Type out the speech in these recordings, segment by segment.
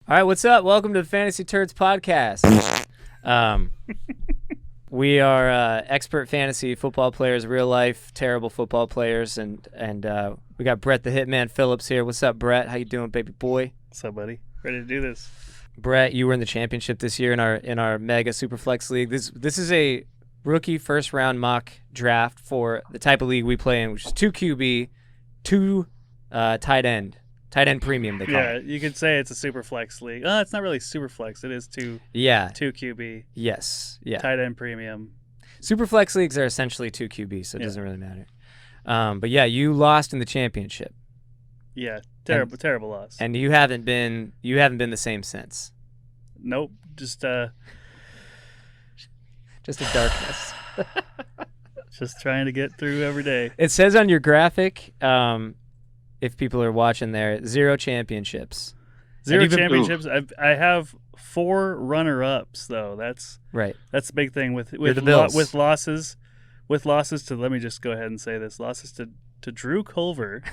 All right, what's up? Welcome to the Fantasy Turds podcast. We are expert fantasy football players, real life terrible football players, and we got Brett the Hitman Phillips here. What's up, Brett? How you doing, baby boy? What's up, buddy? Ready to do this? Brett, you were in the championship this year in our mega Superflex league. This is a rookie first round mock draft for the type of league we play in, which is 2 QB, 2 tight end premium. They call it. You could say it's a Superflex league. It's not really Superflex. It is two QB. Yes. Yeah. Tight end premium. Superflex leagues are essentially 2 QB, so it doesn't really matter. But yeah, you lost in the championship. Yeah, terrible loss. And you haven't been the same since. Nope, just a darkness. Just trying to get through every day. It says on your graphic, if people are watching there, 0 championships. 0 championships. I have 4 runner-ups though. That's right. That's the big thing with the Bills. With losses to. Let me just go ahead and say this: losses to Drew Culver.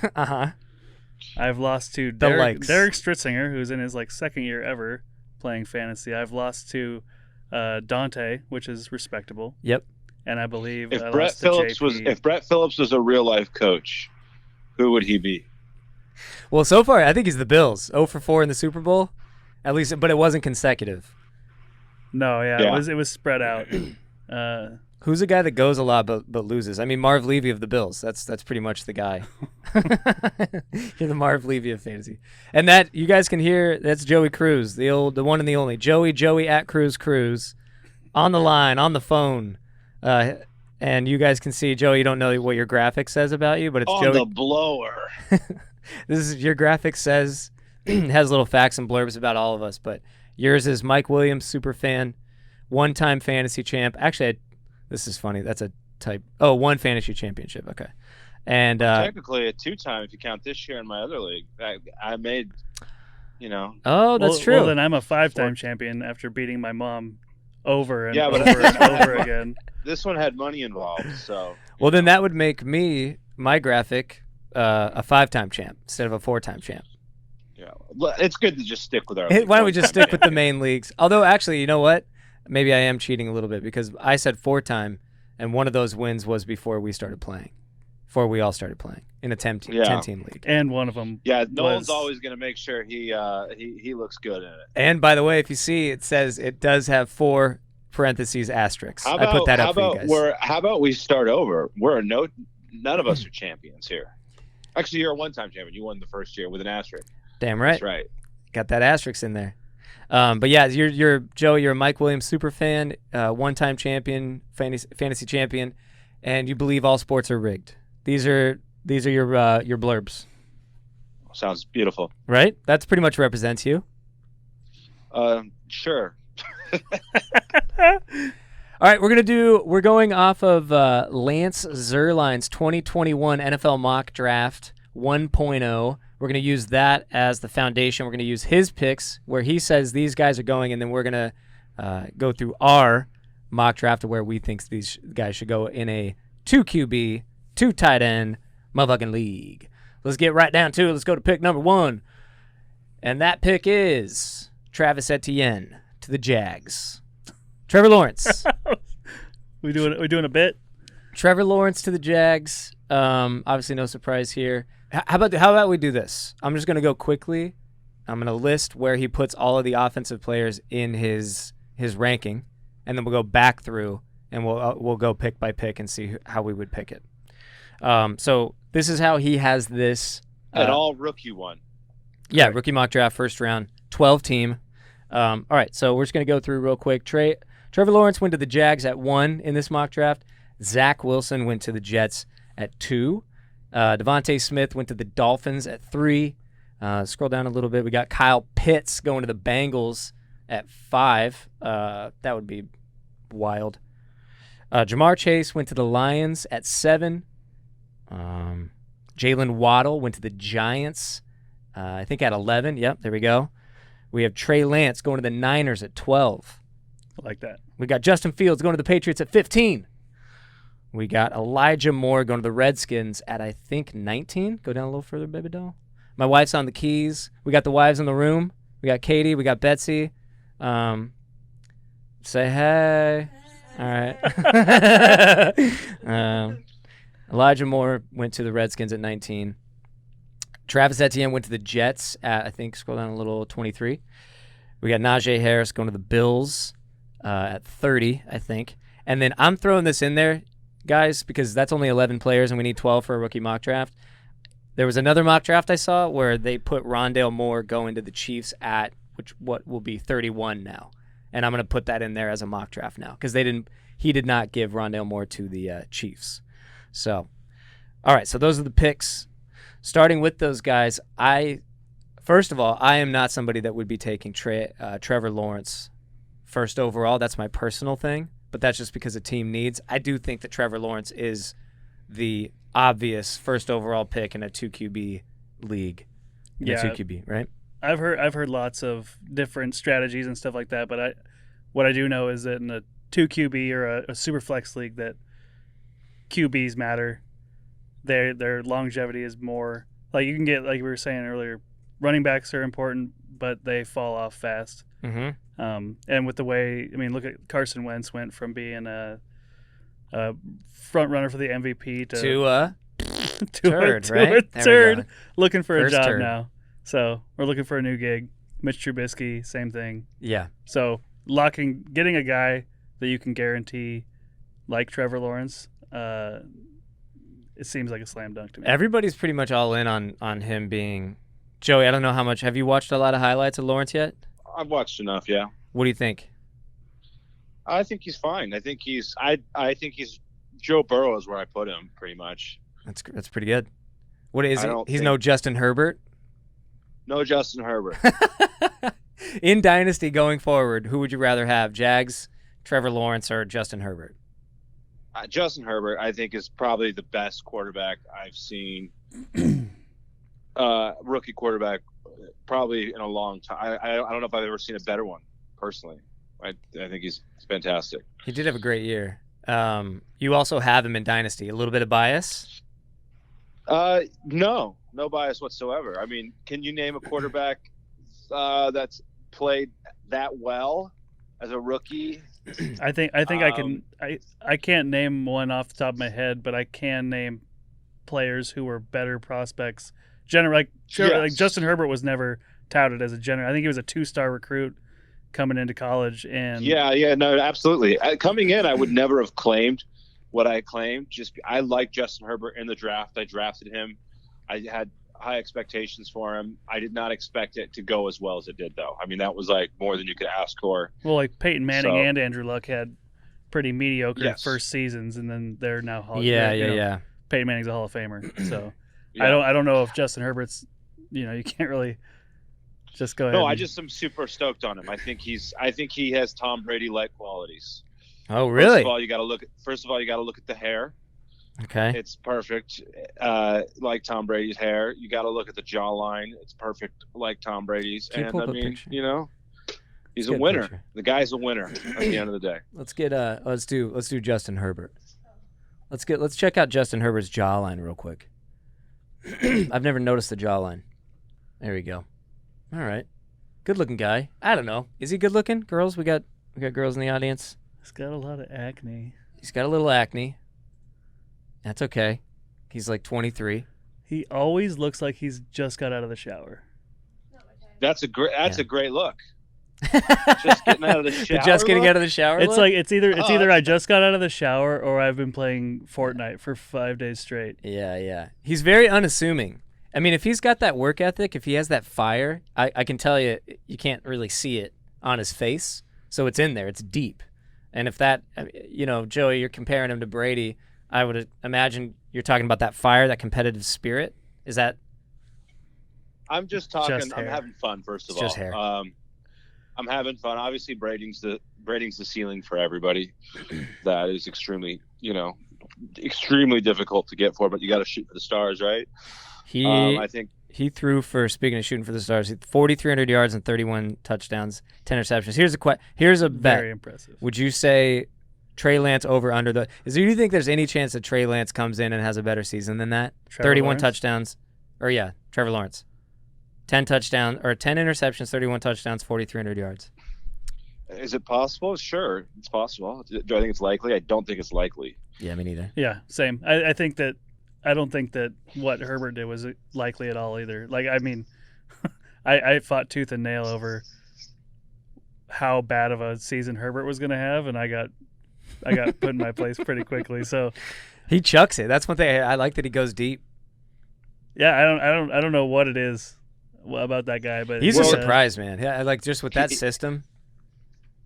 I've lost to Derek Stritzinger, who's in his second year ever playing fantasy. I've lost to Dante, which is respectable. Yep. And I believe if Brett Phillips was a real life coach, who would he be? Well, so far I think he's the Bills. 0 for 4 in the Super Bowl, at least, but it wasn't consecutive. No, it was spread out. Who's a guy that goes a lot but loses? I mean, Marv Levy of the Bills. That's pretty much the guy. You're the Marv Levy of fantasy. And that you guys can hear, that's Joey Cruz, the one and the only. Joey at Cruz on the line, on the phone. And you guys can see, Joey, you don't know what your graphic says about you, but it's on Joey. The blower. This is your graphic says has little facts and blurbs about all of us, but yours is Mike Williams, super fan, 1-time fantasy champ. Actually, this is funny. That's a type. Oh, 1 fantasy championship. Okay. And technically a 2-time if you count this year in my other league. I made, Oh, that's true. Well, then I'm a 5-time champion after beating my mom over and over again. This one had money involved, so. Well, then that would make me, my graphic, a 5-time champ instead of a 4-time champ. Yeah, it's good to just stick with our. Why don't we just stick with the main leagues? Although, actually, you know what? Maybe I am cheating a little bit because I said 4-time, and one of those wins was before we started playing. Before we all started playing in a 10-team league. And one of them. Yeah, Nolan's always going to make sure he looks good in it. And by the way, if you see, it says it does have 4 parentheses asterisks. I put that up for you guys. How about we start over? None of us are champions here. Actually, you're a 1-time champion. You won the first year with an asterisk. Damn right. That's right. Got that asterisk in there. But yeah, you're Joey. You're a Mike Williams super fan, 1-time champion, fantasy champion, and you believe all sports are rigged. These are your blurbs. Sounds beautiful. Right? That's pretty much represents you. Sure. All right, we're going off of Lance Zierlein's 2021 NFL mock draft 1.0. We're going to use that as the foundation. We're going to use his picks where he says these guys are going, and then we're going to go through our mock draft of where we think these guys should go in a 2 QB, 2 tight end motherfucking league. Let's get right down to it. Let's go to pick number 1. And that pick is Travis Etienne to the Jags. Trevor Lawrence. we doing a bit? Trevor Lawrence to the Jags. Obviously no surprise here. How about we do this? I'm just going to go quickly. I'm going to list where he puts all of the offensive players in his ranking, and then we'll go back through and we'll go pick by pick and see how we would pick it. So this is how he has this. An all rookie one. Yeah, rookie mock draft, first round, 12 team. All right, so we're just going to go through real quick. Trevor Lawrence went to the Jags at 1 in this mock draft. Zach Wilson went to the Jets at 2. Devonta Smith went to the Dolphins at 3. Scroll down a little bit. We got Kyle Pitts going to the Bengals at 5. That would be wild. Jamar Chase went to the Lions at 7. Jaylen Waddle went to the Giants, I think at 11. Yep, there we go. We have Trey Lance going to the Niners at 12. I like that. We got Justin Fields going to the Patriots at 15. We got Elijah Moore going to the Redskins at, I think, 19. Go down a little further, baby doll. My wife's on the keys. We got the wives in the room. We got Katie. We got Betsy. Say hey. All right. Elijah Moore went to the Redskins at 19. Travis Etienne went to the Jets at, I think, scroll down a little, 23. We got Najee Harris going to the Bills at 30, I think. And then I'm throwing this in there, guys, because that's only 11 players and we need 12 for a rookie mock draft. There was another mock draft I saw where they put Rondale Moore going to the Chiefs at what will be 31 now. And I'm going to put that in there as a mock draft now because he did not give Rondale Moore to the Chiefs. So, all right, so those are the picks. Starting with those guys, first of all, I am not somebody that would be taking Trevor Lawrence first overall. That's my personal thing, but that's just because the team needs. I do think that Trevor Lawrence is the obvious first overall pick in a 2QB league. A 2QB, right? I've heard lots of different strategies and stuff like that, but what I do know is that in a 2QB or a Superflex league that QBs matter. Their longevity is more like you can get, like we were saying earlier, running backs are important, but they fall off fast. Mm-hmm. And with the way, look at Carson Wentz went from being a front runner for the MVP to a third, right? Third, looking for First a job turd. Now. So we're looking for a new gig. Mitch Trubisky, same thing. Yeah. So getting a guy that you can guarantee, like Trevor Lawrence, it seems like a slam dunk to me. Everybody's pretty much all in on him being Joey. I don't know how much. Have you watched a lot of highlights of Lawrence yet? I've watched enough, yeah. What do you think? I think he's fine. I think he's Joe Burrow is where I put him pretty much. That's pretty good. What is he? He's think- no Justin Herbert. No Justin Herbert. In Dynasty going forward, who would you rather have? Jags, Trevor Lawrence, or Justin Herbert? Justin Herbert, I think, is probably the best quarterback I've seen. Rookie quarterback, probably in a long time. I don't know if I've ever seen a better one, personally. I think he's fantastic. He did have a great year. You also have him in Dynasty. A little bit of bias? No bias whatsoever. Can you name a quarterback that's played that well as a rookie? I think I can. I can't name one off the top of my head, but I can name players who were better prospects. Like Justin Herbert was never touted as a general. I think he was a 2-star recruit coming into college. And no, absolutely. Coming in, I would never have claimed what I claimed. I like Justin Herbert in the draft. I drafted him. I had high expectations for him. I did not expect it to go as well as it did, though. That was like more than you could ask for. Well, like Peyton Manning and Andrew Luck had pretty mediocre first seasons, and then they're now Yeah. Peyton Manning's a Hall of Famer, so I don't know if Justin Herbert's. You can't really just go ahead. No, I just am super stoked on him. I think he has Tom Brady-like qualities. Oh, really? First of all, you got to look at the hair. Okay. It's perfect, like Tom Brady's hair. You got to look at the jawline. It's perfect, like Tom Brady's. Can you pull up a picture? He's a winner. The guy's a winner at the end of the day. Let's get let's do Justin Herbert. Let's check out Justin Herbert's jawline real quick. I've never noticed the jawline. There we go. All right. Good looking guy. I don't know. Is he good looking? Girls, we got girls in the audience. He's got a lot of acne. He's got a little acne. That's okay. He's like 23. He always looks like he's just got out of the shower. That's a great look. Just getting out of the shower. Just getting out of the shower. It's like it's either I just got out of the shower or I've been playing Fortnite for 5 days straight. Yeah. He's very unassuming. If he's got that work ethic, if he has that fire, I can tell you can't really see it on his face. So it's in there. It's deep. And if that, Joey, you're comparing him to Brady, I would imagine you're talking about that fire, that competitive spirit. Is that? I'm just talking. I'm having fun. First of all, just hair. I'm having fun. Obviously, Brady's the ceiling for everybody. That is extremely difficult to get for, but you got to shoot for the stars, right? I think he threw for, speaking of shooting for the stars, 4,300 yards and 31 touchdowns, 10 receptions. Here's a bet. Very impressive. Would you say Trey Lance over under do you think there's any chance that Trey Lance comes in and has a better season than that? Trevor 31 Lawrence? touchdowns. Or Trevor Lawrence. 10 interceptions, 31 touchdowns, 4,300 yards. Is it possible? Sure, it's possible. Do I think it's likely? I don't think it's likely. Yeah, me neither. Yeah, same. I don't think that what Herbert did was likely at all either. Like, I mean, I fought tooth and nail over how bad of a season Herbert was going to have, and I got put in my place pretty quickly. So he chucks it. That's one thing I like, that he goes deep. Yeah, I don't know what it is about that guy, but he's a surprise, man. Yeah, like just with that system,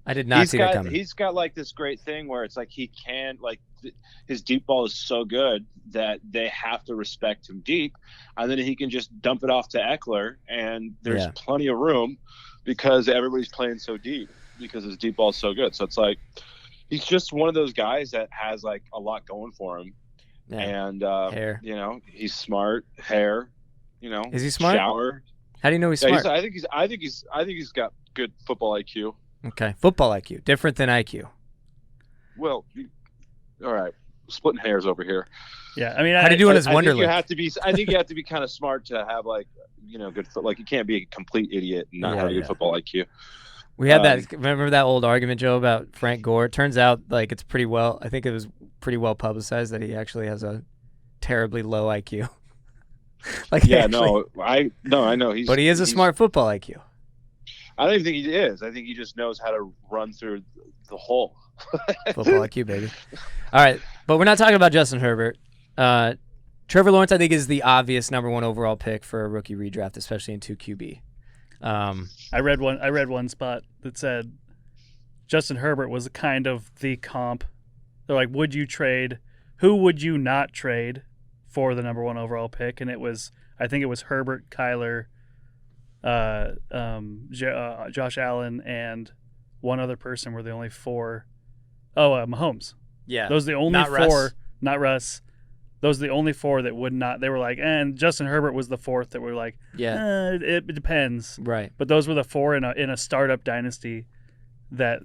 I did not see that coming. He's got like this great thing where it's like he can his deep ball is so good that they have to respect him deep, and then he can just dump it off to Eckler, and there's plenty of room because everybody's playing so deep because his deep ball is so good. So it's like he's just one of those guys that has like a lot going for him. Yeah. And hair. He's smart. Hair. Is he smart? Shower. How do you know he's smart? I think he's got good football IQ. Okay, football IQ, different than IQ. Well, all right, splitting hairs over here. Yeah, I mean, how do you do in his Wonderlic? I think you have to be kind of smart to have good foot. Like you can't be a complete idiot and not have a good football IQ. We had that. Remember that old argument, Joe, about Frank Gore? It turns out like it's pretty well. I think it was pretty well publicized that he actually has a terribly low IQ. I know but he is a smart football IQ. I don't even think he is. I think he just knows how to run through the hole. Football IQ, baby. All right, but we're not talking about Justin Herbert. Trevor Lawrence, I think, is the obvious number 1 overall pick for a rookie redraft, especially in 2 QB. I read one spot that said Justin Herbert was kind of the comp. They're like, would you trade? Who would you not trade for the number 1 overall pick? And I think it was Herbert, Kyler, Josh Allen, and one other person were the only 4. Mahomes. Yeah, those are the only 4. Russ. Not Russ. Those are the only 4 that would not. They were like, and Justin Herbert was the 4th that were like, it depends. Right. But those were the 4 in a startup dynasty that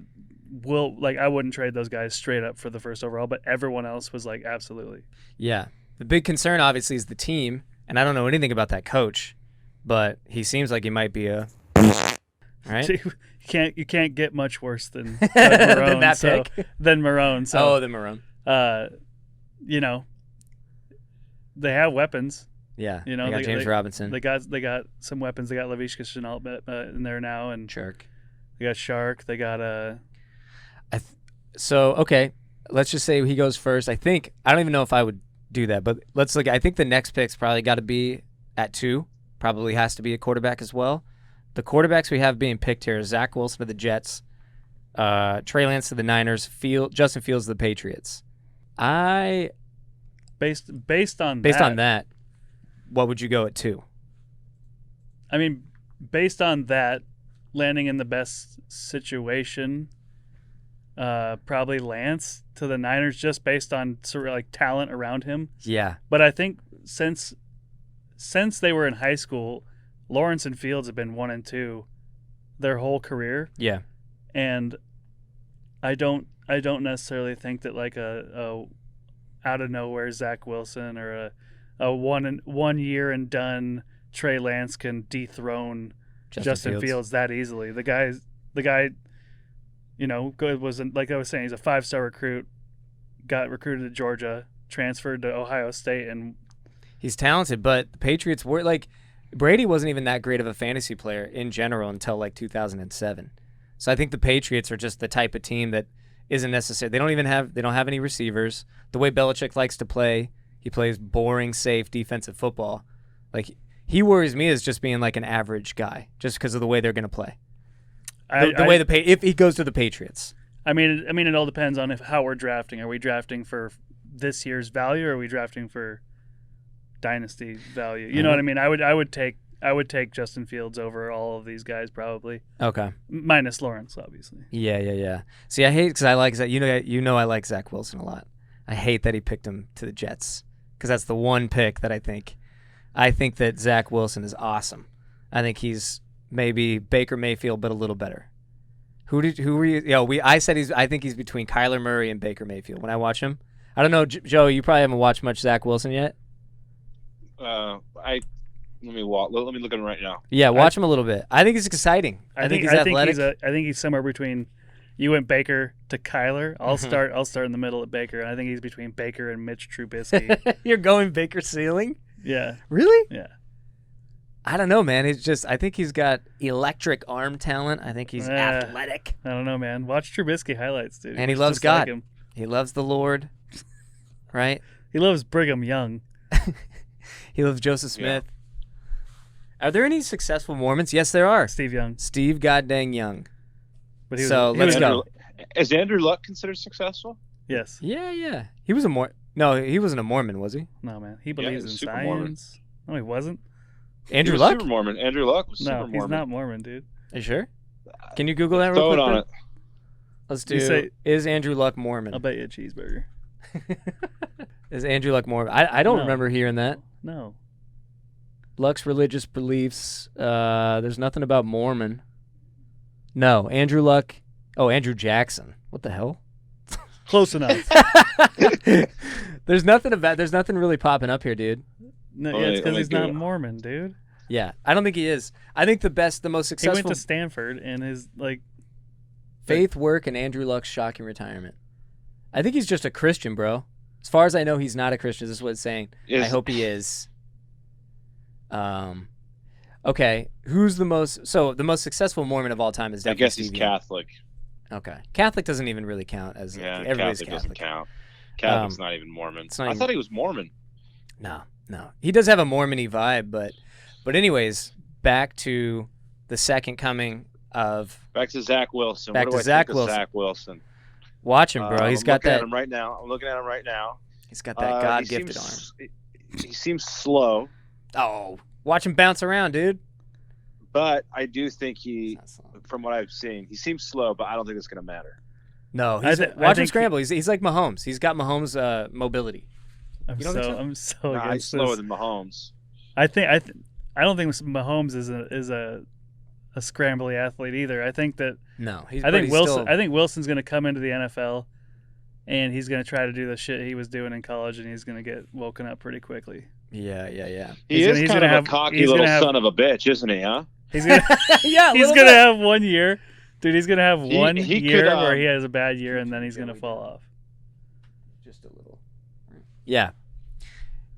I wouldn't trade those guys straight up for the first overall, but everyone else was like, absolutely. Yeah. The big concern obviously is the team, and I don't know anything about that coach, but he seems like he might be a right. You can't get much worse than Marone. Than Marone. So, than Marone. They have weapons. Yeah, they got James Robinson. They got some weapons. They got Laviska Shenault in there now, and Shark. They got Shark. They got So okay, let's just say he goes first. I don't even know if I would do that, but let's look. I think the next pick's probably got to be at 2. Probably has to be a quarterback as well. The quarterbacks we have being picked here is Zach Wilson to the Jets, Trey Lance to the Niners, Justin Fields to the Patriots. Based on that, what would you go at 2? I mean, based on that, landing in the best situation, probably Lance to the Niners, just based on sort of like talent around him. Yeah. But I think since they were in high school, Lawrence and Fields have been 1 and 2 their whole career. Yeah. And I don't necessarily think that like a out of nowhere Zach Wilson or a 1 year and done Trey Lance can dethrone Justin Fields that easily. The guy, was like I was saying, he's a 5-star recruit, got recruited to Georgia, transferred to Ohio State, and he's talented. But the Patriots were like, Brady wasn't even that great of a fantasy player in general until like 2007. So I think the Patriots are just the type of team that isn't necessary. They don't have any receivers. The way Belichick likes to play, he plays boring, safe defensive football. Like he worries me as just being like an average guy, just because of the way they're going to play. If he goes to the Patriots. I mean, it all depends on how we're drafting. Are we drafting for this year's value, or are we drafting for dynasty value? You know what I mean? I would take Justin Fields over all of these guys probably. Okay. Minus Lawrence, obviously. Yeah. See, I hate because I like Zach. I like Zach Wilson a lot. I hate that he picked him to the Jets because that's the one pick that I think that Zach Wilson is awesome. I think he's maybe Baker Mayfield, but a little better. Who were you? I said I think he's between Kyler Murray and Baker Mayfield when I watch him. I don't know, Joe. You probably haven't watched much Zach Wilson yet. No, Let me look at him right now. Yeah, watch him a little bit. I think he's exciting. I think he's athletic. I think he's somewhere between. You went Baker to Kyler. I'll start in the middle at Baker. I think he's between Baker and Mitch Trubisky. You're going Baker ceiling? Yeah. Really? Yeah. I don't know, man. I think he's got electric arm talent. I think he's athletic. I don't know, man. Watch Trubisky highlights, dude. And he loves God. Like he loves the Lord, right? He loves Brigham Young. He loves Joseph Smith. Yeah. Are there any successful Mormons? Yes, there are. Steve Young. Steve goddamn Young. But let's go. Is Andrew Luck considered successful? Yes. Yeah. He was No, he wasn't a Mormon, was he? No, man. He believes in science. Mormon. No, he wasn't. Andrew Luck? Super Mormon. Andrew Luck was super Mormon. No, he's not Mormon, dude. Are you sure? Can you Google that real quick? Throw it on it. Let's do. Is Andrew Luck Mormon? I'll bet you a cheeseburger. Is Andrew Luck Mormon? I don't remember hearing that. No. Luck's religious beliefs. There's nothing about Mormon. No, Andrew Luck. Oh, Andrew Jackson. What the hell? Close enough. There's nothing really popping up here, dude. No, it's because he's not Mormon, dude. Yeah, I don't think he is. I think the most successful. He went to Stanford and his faith, work, and Andrew Luck's shocking retirement. I think he's just a Christian, bro. As far as I know, he's not a Christian. This is what it's saying. I hope he is. Okay, who's the most successful Mormon of all time is definitely I guess he's Catholic. Okay, Catholic doesn't even really count as everybody's Catholic doesn't count. Catholic's not even Mormon. I thought he was Mormon. No, he does have a Mormon-y vibe, but anyways, back to the second coming of back to Zach Wilson. Back to Zach Wilson. Watch him, bro. He's got that. I'm looking at him right now. He's got that God-gifted arm. He seems slow. Oh, watch him bounce around, dude. But I do think from what I've seen, he seems slow, but I don't think it's going to matter. No, watch him scramble. He's like Mahomes. He's got Mahomes' mobility. I'm so against he's slower than Mahomes. I don't think Mahomes is a scrambly athlete either. I think that I think Wilson's going to come into the NFL and he's going to try to do the shit he was doing in college, and he's going to get woken up pretty quickly. Yeah. He's kind of a cocky little son of a bitch, isn't he? Huh? He's gonna he's gonna have 1 year, dude. He's gonna have one year where he has a bad year, and then he's gonna fall off. Just a little. Yeah.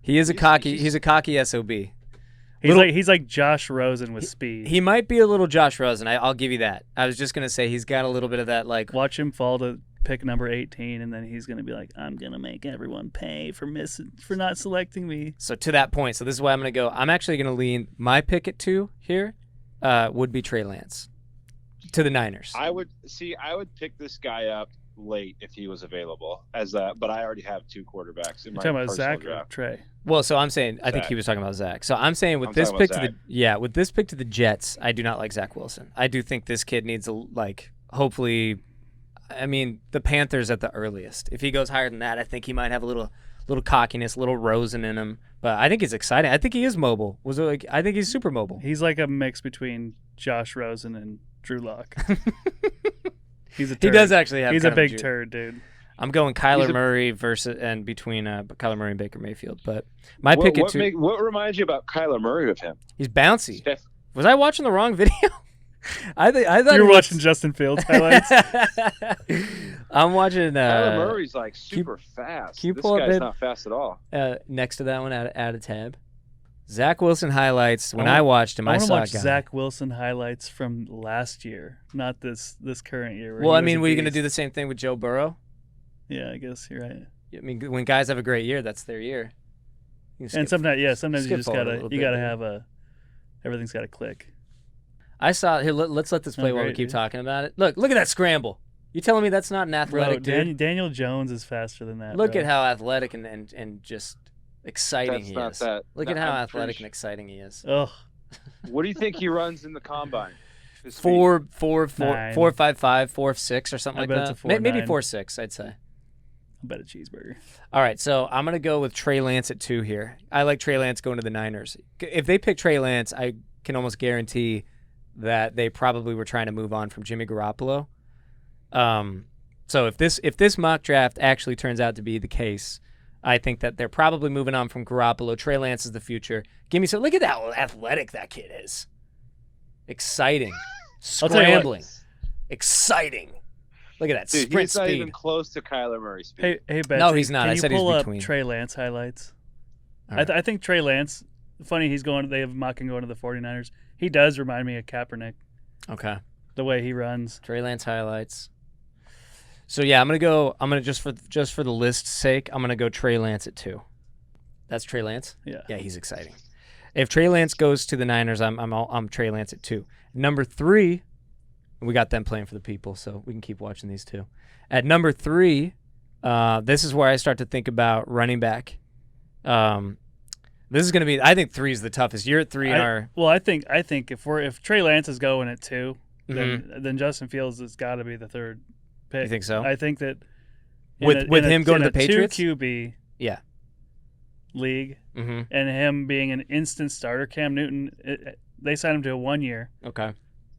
He's a cocky SOB. He's like Josh Rosen with speed. He might be a little Josh Rosen. I'll give you that. I was just gonna say he's got a little bit of that, like. Watch him fall to pick number 18, and then he's gonna be like, "I'm gonna make everyone pay for not selecting me." So to that point, this is why I'm gonna go. I'm actually gonna lean my pick at 2 here. Would be Trey Lance to the Niners. I would pick this guy up late if he was available but I already have 2 quarterbacks in my talking about Zack draft. Or Trey? Well, so I'm saying I think he was talking about Zack. So I'm saying with this pick to the Jets, I do not like Zach Wilson. I do think this kid needs hopefully, I mean, the Panthers at the earliest. If he goes higher than that, I think he might have a little cockiness, a little Rosen in him. But I think he's exciting. I think he is mobile. I think he's super mobile. He's like a mix between Josh Rosen and Drew Lock. He's a turd. He does actually have. He's a big turd, dude. I'm going Kyler Murray between Kyler Murray and Baker Mayfield. But my pick at 2. What reminds you about Kyler Murray with him? He's bouncy. Was I watching the wrong video? I thought you were watching Justin Fields highlights. I'm watching. Kyler Murray's like super fast. This guy's not fast at all. Next to that one, add a tab. Zach Wilson highlights. When I watched him, I saw watch Zach Wilson highlights from last year, not this current year. Well, I mean, were you going to do the same thing with Joe Burrow? Yeah, I guess you're right. I mean, when guys have a great year, that's their year. And sometimes you just gotta have everything's got to click. I saw here. Let's let this play while we keep talking about it. Look at that scramble. You telling me that's not an athletic dude? Daniel Jones is faster than that. Look at how athletic and just exciting he is. Look at how athletic and exciting he is. Ugh. What do you think he runs in the combine? 4.55, 4.6 or something like that. Maybe 4.6, I'd say. I'll bet a cheeseburger. All right, so I'm gonna go with Trey Lance at 2 here. I like Trey Lance going to the Niners. If they pick Trey Lance, I can almost guarantee that they probably were trying to move on from Jimmy Garoppolo. So if this mock draft actually turns out to be the case, I think that they're probably moving on from Garoppolo. Trey Lance is the future. Give me some. Look at how athletic that kid is. Exciting. Scrambling. Exciting. Look at that Dude, sprint he's not speed. even close to Kyler Murray's speed. Hey, Betsy, No, he's not. Can I you said he's pull between. up Trey Lance highlights? Right. I think Trey Lance, funny, they have Mocking going to the 49ers. He does remind me of Kaepernick, Okay. the way he runs. Trey Lance highlights. So yeah, I'm gonna just for the list's sake, I'm gonna go Trey Lance at 2. That's Trey Lance? Yeah. Yeah, he's exciting. If Trey Lance goes to the Niners, I'm Trey Lance at 2. Number 3, we got them playing for the people, so we can keep watching these two. At number 3, this is where I start to think about running back. This is going to be. I think 3 is the toughest. You're at 3 in our. Well, I think if Trey Lance is going at 2, then Justin Fields has got to be the third pick. You think so? I think that with him going to the Patriots, 2 QB league, and him being an instant starter, Cam Newton, they signed him to a 1 year. Okay.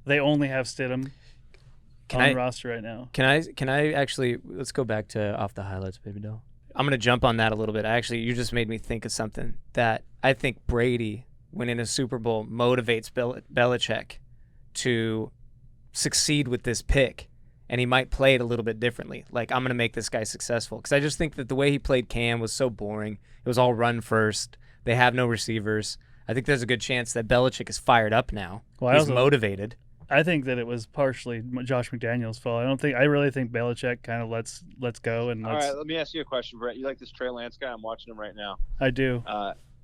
They only have Stidham on the roster right now. Can I actually let's go back to off the highlights, baby doll. I'm going to jump on that a little bit. Actually, you just made me think of something that I think Brady, winning a Super Bowl, motivates Belichick to succeed with this pick, and he might play it a little bit differently. Like, I'm going to make this guy successful. Because I just think that the way he played Cam was so boring. It was all run first. They have no receivers. I think there's a good chance that Belichick is fired up now. Well, he's motivated. I think that it was partially Josh McDaniels' fault. I really think Belichick kind of lets go and. All right, let me ask you a question, Brett. You like this Trey Lance guy? I'm watching him right now. I do.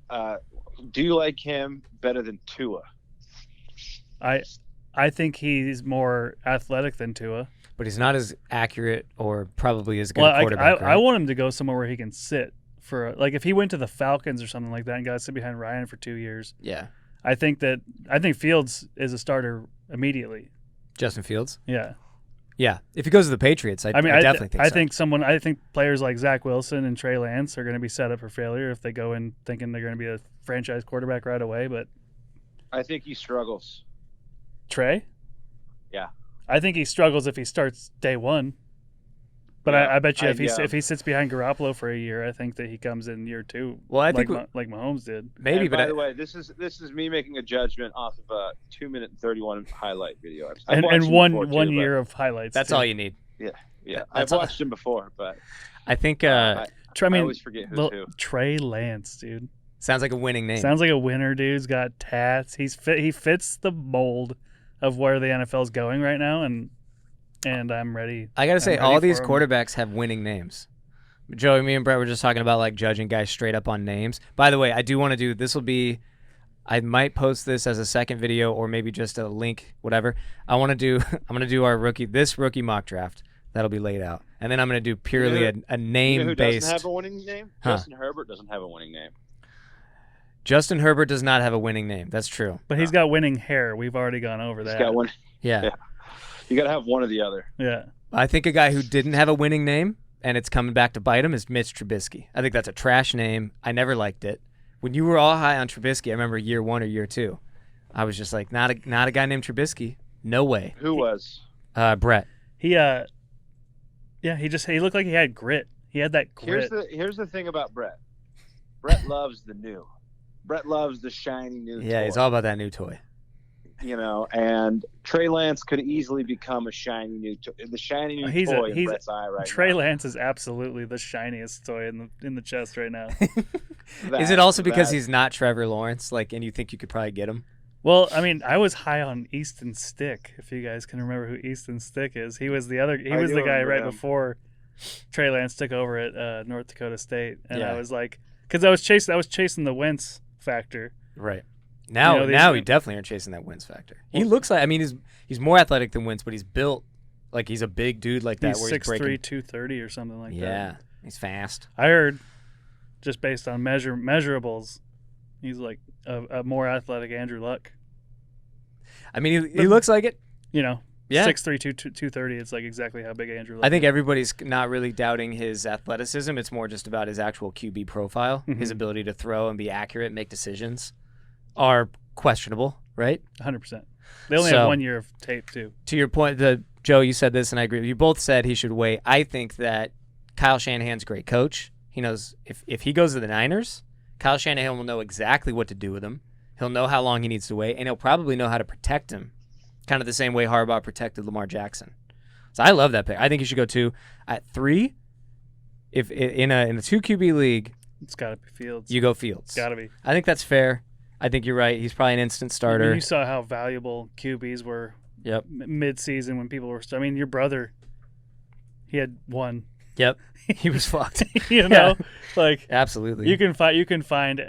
Do you like him better than Tua? I think he's more athletic than Tua, but he's not as accurate or probably as good a quarterback. I want him to go somewhere where he can sit for if he went to the Falcons or something like that and got to sit behind Ryan for 2 years. Yeah. I think Fields is a starter immediately. Justin Fields? Yeah. Yeah. If he goes to the Patriots, I definitely think so. I think players like Zach Wilson and Trey Lance are going to be set up for failure if they go in thinking they're going to be a franchise quarterback right away. But I think he struggles. Trey? Yeah. I think he struggles if he starts day one. But I bet you if he sits behind Garoppolo for a year, I think that he comes in year 2. Well, I think like Mahomes did. Maybe, but by the way, this is me making a judgment off of a 2-minute and 31 highlight video. And one year of highlights. That's all you need. Yeah. I've watched him before, but I think I always forget who's who. Trey Lance, dude. Sounds like a winning name. Sounds like a winner, dude. He's got tats. He fits the mold of where the NFL's going right now, and I'm ready. I got to say, all these quarterbacks have winning names. Joey, me and Brett were just talking about like judging guys straight up on names. By the way, I do want to do, this will be, I might post this as a second video or maybe just a link, whatever. I'm going to do our rookie mock draft. That'll be laid out. And then I'm going to do purely a name-based. Who doesn't have a winning name? Justin Herbert doesn't have a winning name. Justin Herbert does not have a winning name. That's true. But he's got winning hair. We've already gone over that. He's got one. Yeah. You got to have one or the other. Yeah. I think a guy who didn't have a winning name, and it's coming back to bite him, is Mitch Trubisky. I think that's a trash name. I never liked it. When you were all high on Trubisky, I remember year 1 or year 2, I was just like, not a guy named Trubisky. No way. Who was? Brett. He looked like he had grit. He had that grit. Here's the thing about Brett. Brett loves the new. Brett loves the shiny new toy. Yeah, he's all about that new toy. And Trey Lance could easily become a shiny new toy. The shiny new toy in Brett's eye right Trey now. Lance is absolutely the shiniest toy in the chest right now. Is it also because he's not Trevor Lawrence, and you think you could probably get him? Well, I mean, I was high on Easton Stick, if you guys can remember who Easton Stick is. He was the guy right before Trey Lance took over at North Dakota State. And I was like, because I was chasing the Wentz factor. Right. Now he definitely aren't chasing that Wentz factor. He looks like, he's more athletic than Wentz, but he's built like he's a big dude like that. He's 6'3", 230 or something like that. Yeah, he's fast. I heard, just based on measurables, he's like a more athletic Andrew Luck. He looks like it. Yeah. 6'3", 230. It's like exactly how big Andrew Luck is. I think everybody's not really doubting his athleticism. It's more just about his actual QB profile, his ability to throw and be accurate, make decisions. Are questionable, right? 100%. They only have 1 year of tape, too. To your point, Joe, you said this, and I agree. You both said he should wait. I think that Kyle Shanahan's a great coach. He knows if he goes to the Niners, Kyle Shanahan will know exactly what to do with him. He'll know how long he needs to wait, and he'll probably know how to protect him, kind of the same way Harbaugh protected Lamar Jackson. So I love that pick. I think you should go 2. At 3, if in a 2 QB league, it's got to be Fields. You go Fields. Got to be. I think that's fair. I think you're right. He's probably an instant starter. You saw how valuable QBs were. Yep. Mid-season when people were. I mean, your brother, he had 1. Yep. He was fucked. Like absolutely. You can find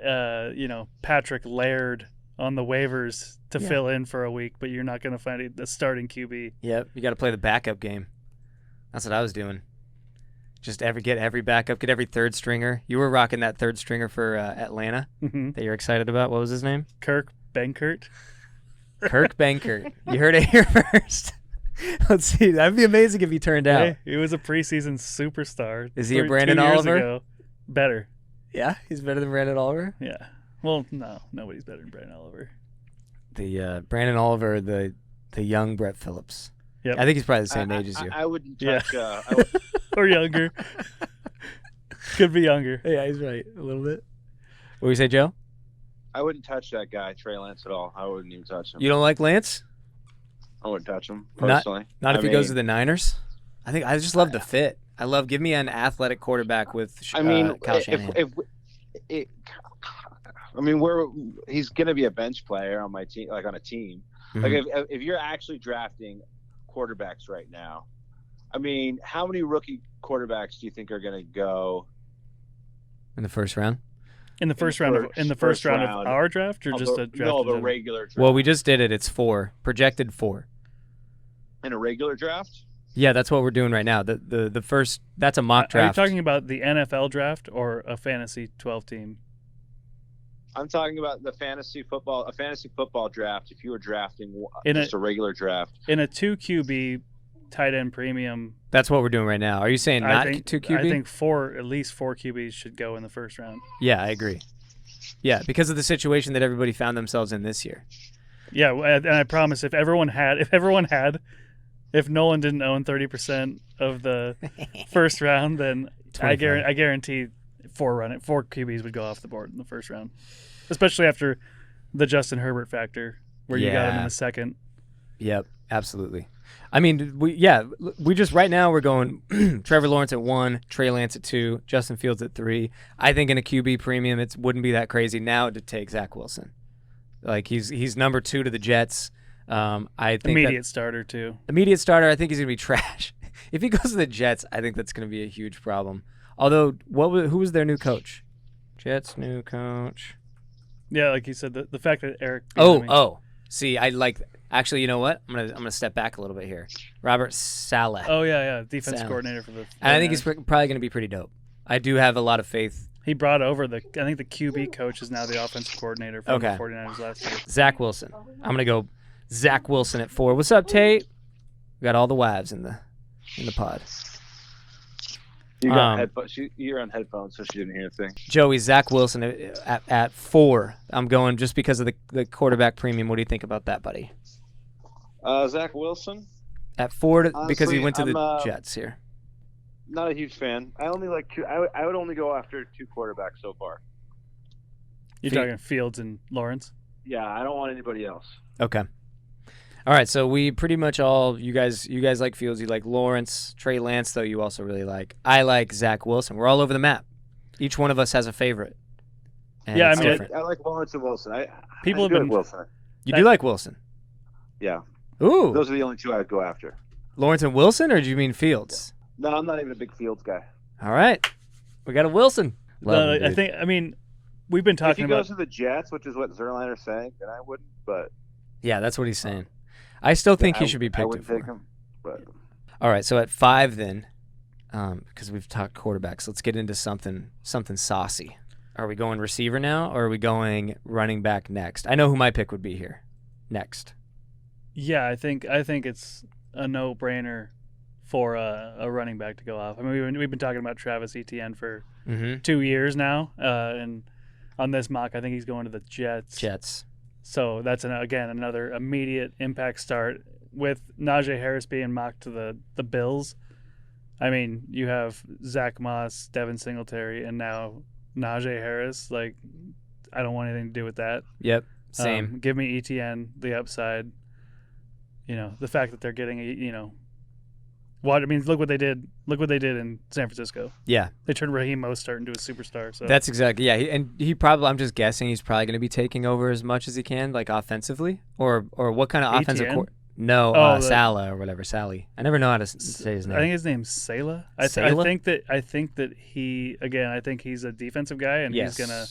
Patrick Laird on the waivers to fill in for a week, but you're not going to find a starting QB. Yep. You got to play the backup game. That's what I was doing. Just get every backup, get every third stringer. You were rocking that third stringer for Atlanta that you're excited about. What was his name? Kirk Benkert. Kirk Benkert. You heard it here first. Let's see. That'd be amazing if he turned out. Hey, he was a preseason superstar. Is he a Brandon Oliver? Ago. Better. Yeah, he's better than Brandon Oliver? Yeah. Well, no, nobody's better than Brandon Oliver. The Brandon Oliver, the young Brett Phillips. Yep. I think he's probably the same age as you. I wouldn't touch. Or younger. Could be younger. Yeah, he's right. A little bit. What do you say, Joe? I wouldn't touch that guy, Trey Lance, at all. I wouldn't even touch him. You don't like Lance? I wouldn't touch him, personally. Not if he goes to the Niners? I just love the fit. Give me an athletic quarterback with Kyle Shanahan. He's going to be a bench player on my team, like on a team. Mm-hmm. Like if you're actually drafting quarterbacks right now, I mean, how many rookie quarterbacks do you think are going to go in the first round? In the first round of our draft, or just a draft? No, the regular draft. Well, we just did it. It's 4, projected 4. In a regular draft? Yeah, that's what we're doing right now. The first, that's a mock draft. Are you talking about the NFL draft or a fantasy 12 team? I'm talking about a fantasy football draft. If you were drafting a regular draft in a 2 QB tight end premium, that's what we're doing right now. Are you saying 2 QB? I think at least 4 QBs should go in the first round. Yeah, I agree. Yeah, because of the situation that everybody found themselves in this year. Yeah, and I promise if Nolan didn't own 30% of the first round, then I guarantee 4 QBs would go off the board in the first round, especially after the Justin Herbert factor where you got him in the second. Yep, absolutely. I mean, we just right now we're going Trevor Lawrence at 1, Trey Lance at 2, Justin Fields at 3. I think in a QB premium it wouldn't be that crazy now to take Zach Wilson. Like he's number 2 to the Jets. I think immediate starter too. Immediate starter. I think he's gonna be trash. If he goes to the Jets, I think that's gonna be a huge problem. Although, who was their new coach? Jets new coach. Yeah, like you said, the fact that Eric. See, I like. Actually, you know what? I'm gonna step back a little bit here. Robert Saleh. Oh yeah, defense coordinator for the. And I think he's probably gonna be pretty dope. I do have a lot of faith. He brought over I think the QB coach is now the offensive coordinator for the 49ers last year. Zach Wilson. I'm gonna go Zach Wilson at 4. What's up, Tate? We got all the wives in the pod. You got headphones. You're on headphones, so she didn't hear a thing. Joey, Zach Wilson at 4. I'm going just because of the quarterback premium. What do you think about that, buddy? Zach Wilson at 4 because he went to the Jets here. Not a huge fan. I only like 2. I would only go after 2 quarterbacks so far. You're talking Fields and Lawrence? Yeah, I don't want anybody else. Okay. All right, so we pretty much all you guys like Fields, you like Lawrence, Trey Lance though you also really like. I like Zach Wilson. We're all over the map. Each one of us has a favorite. And yeah, I like Lawrence and Wilson. People have been Wilson. You do like Wilson? Yeah. Ooh. Those are the only 2 I would go after. Lawrence and Wilson, or do you mean Fields? No, I'm not even a big Fields guy. All right. We got a Wilson. We've been talking about. If he goes to the Jets, which is what Zierlein are saying, then I wouldn't. But yeah, that's what he's saying. I still think he should be picked. I wouldn't take him. But all right, so at 5 then, because we've talked quarterbacks, let's get into something saucy. Are we going receiver now, or are we going running back next? I know who my pick would be here. Next. Yeah, I think it's a no-brainer for a running back to go off. I mean, we've been talking about Travis Etienne for 2 years now, and on this mock, I think he's going to the Jets. So that's another immediate impact start with Najee Harris being mocked to the Bills. I mean, you have Zach Moss, Devin Singletary, and now Najee Harris. Like, I don't want anything to do with that. Yep, same. Give me Etienne, the upside. The fact that they're getting look what they did. Look what they did in San Francisco. Yeah, they turned Raheem Mostert into a superstar. So that's exactly he probably. I'm just guessing he's probably going to be taking over as much as he can, like offensively, or what kind of offensive? No, Salah or whatever. Sally. I never know how to say his name. I think his name's Salah. I think that he I think he's a defensive guy and he's gonna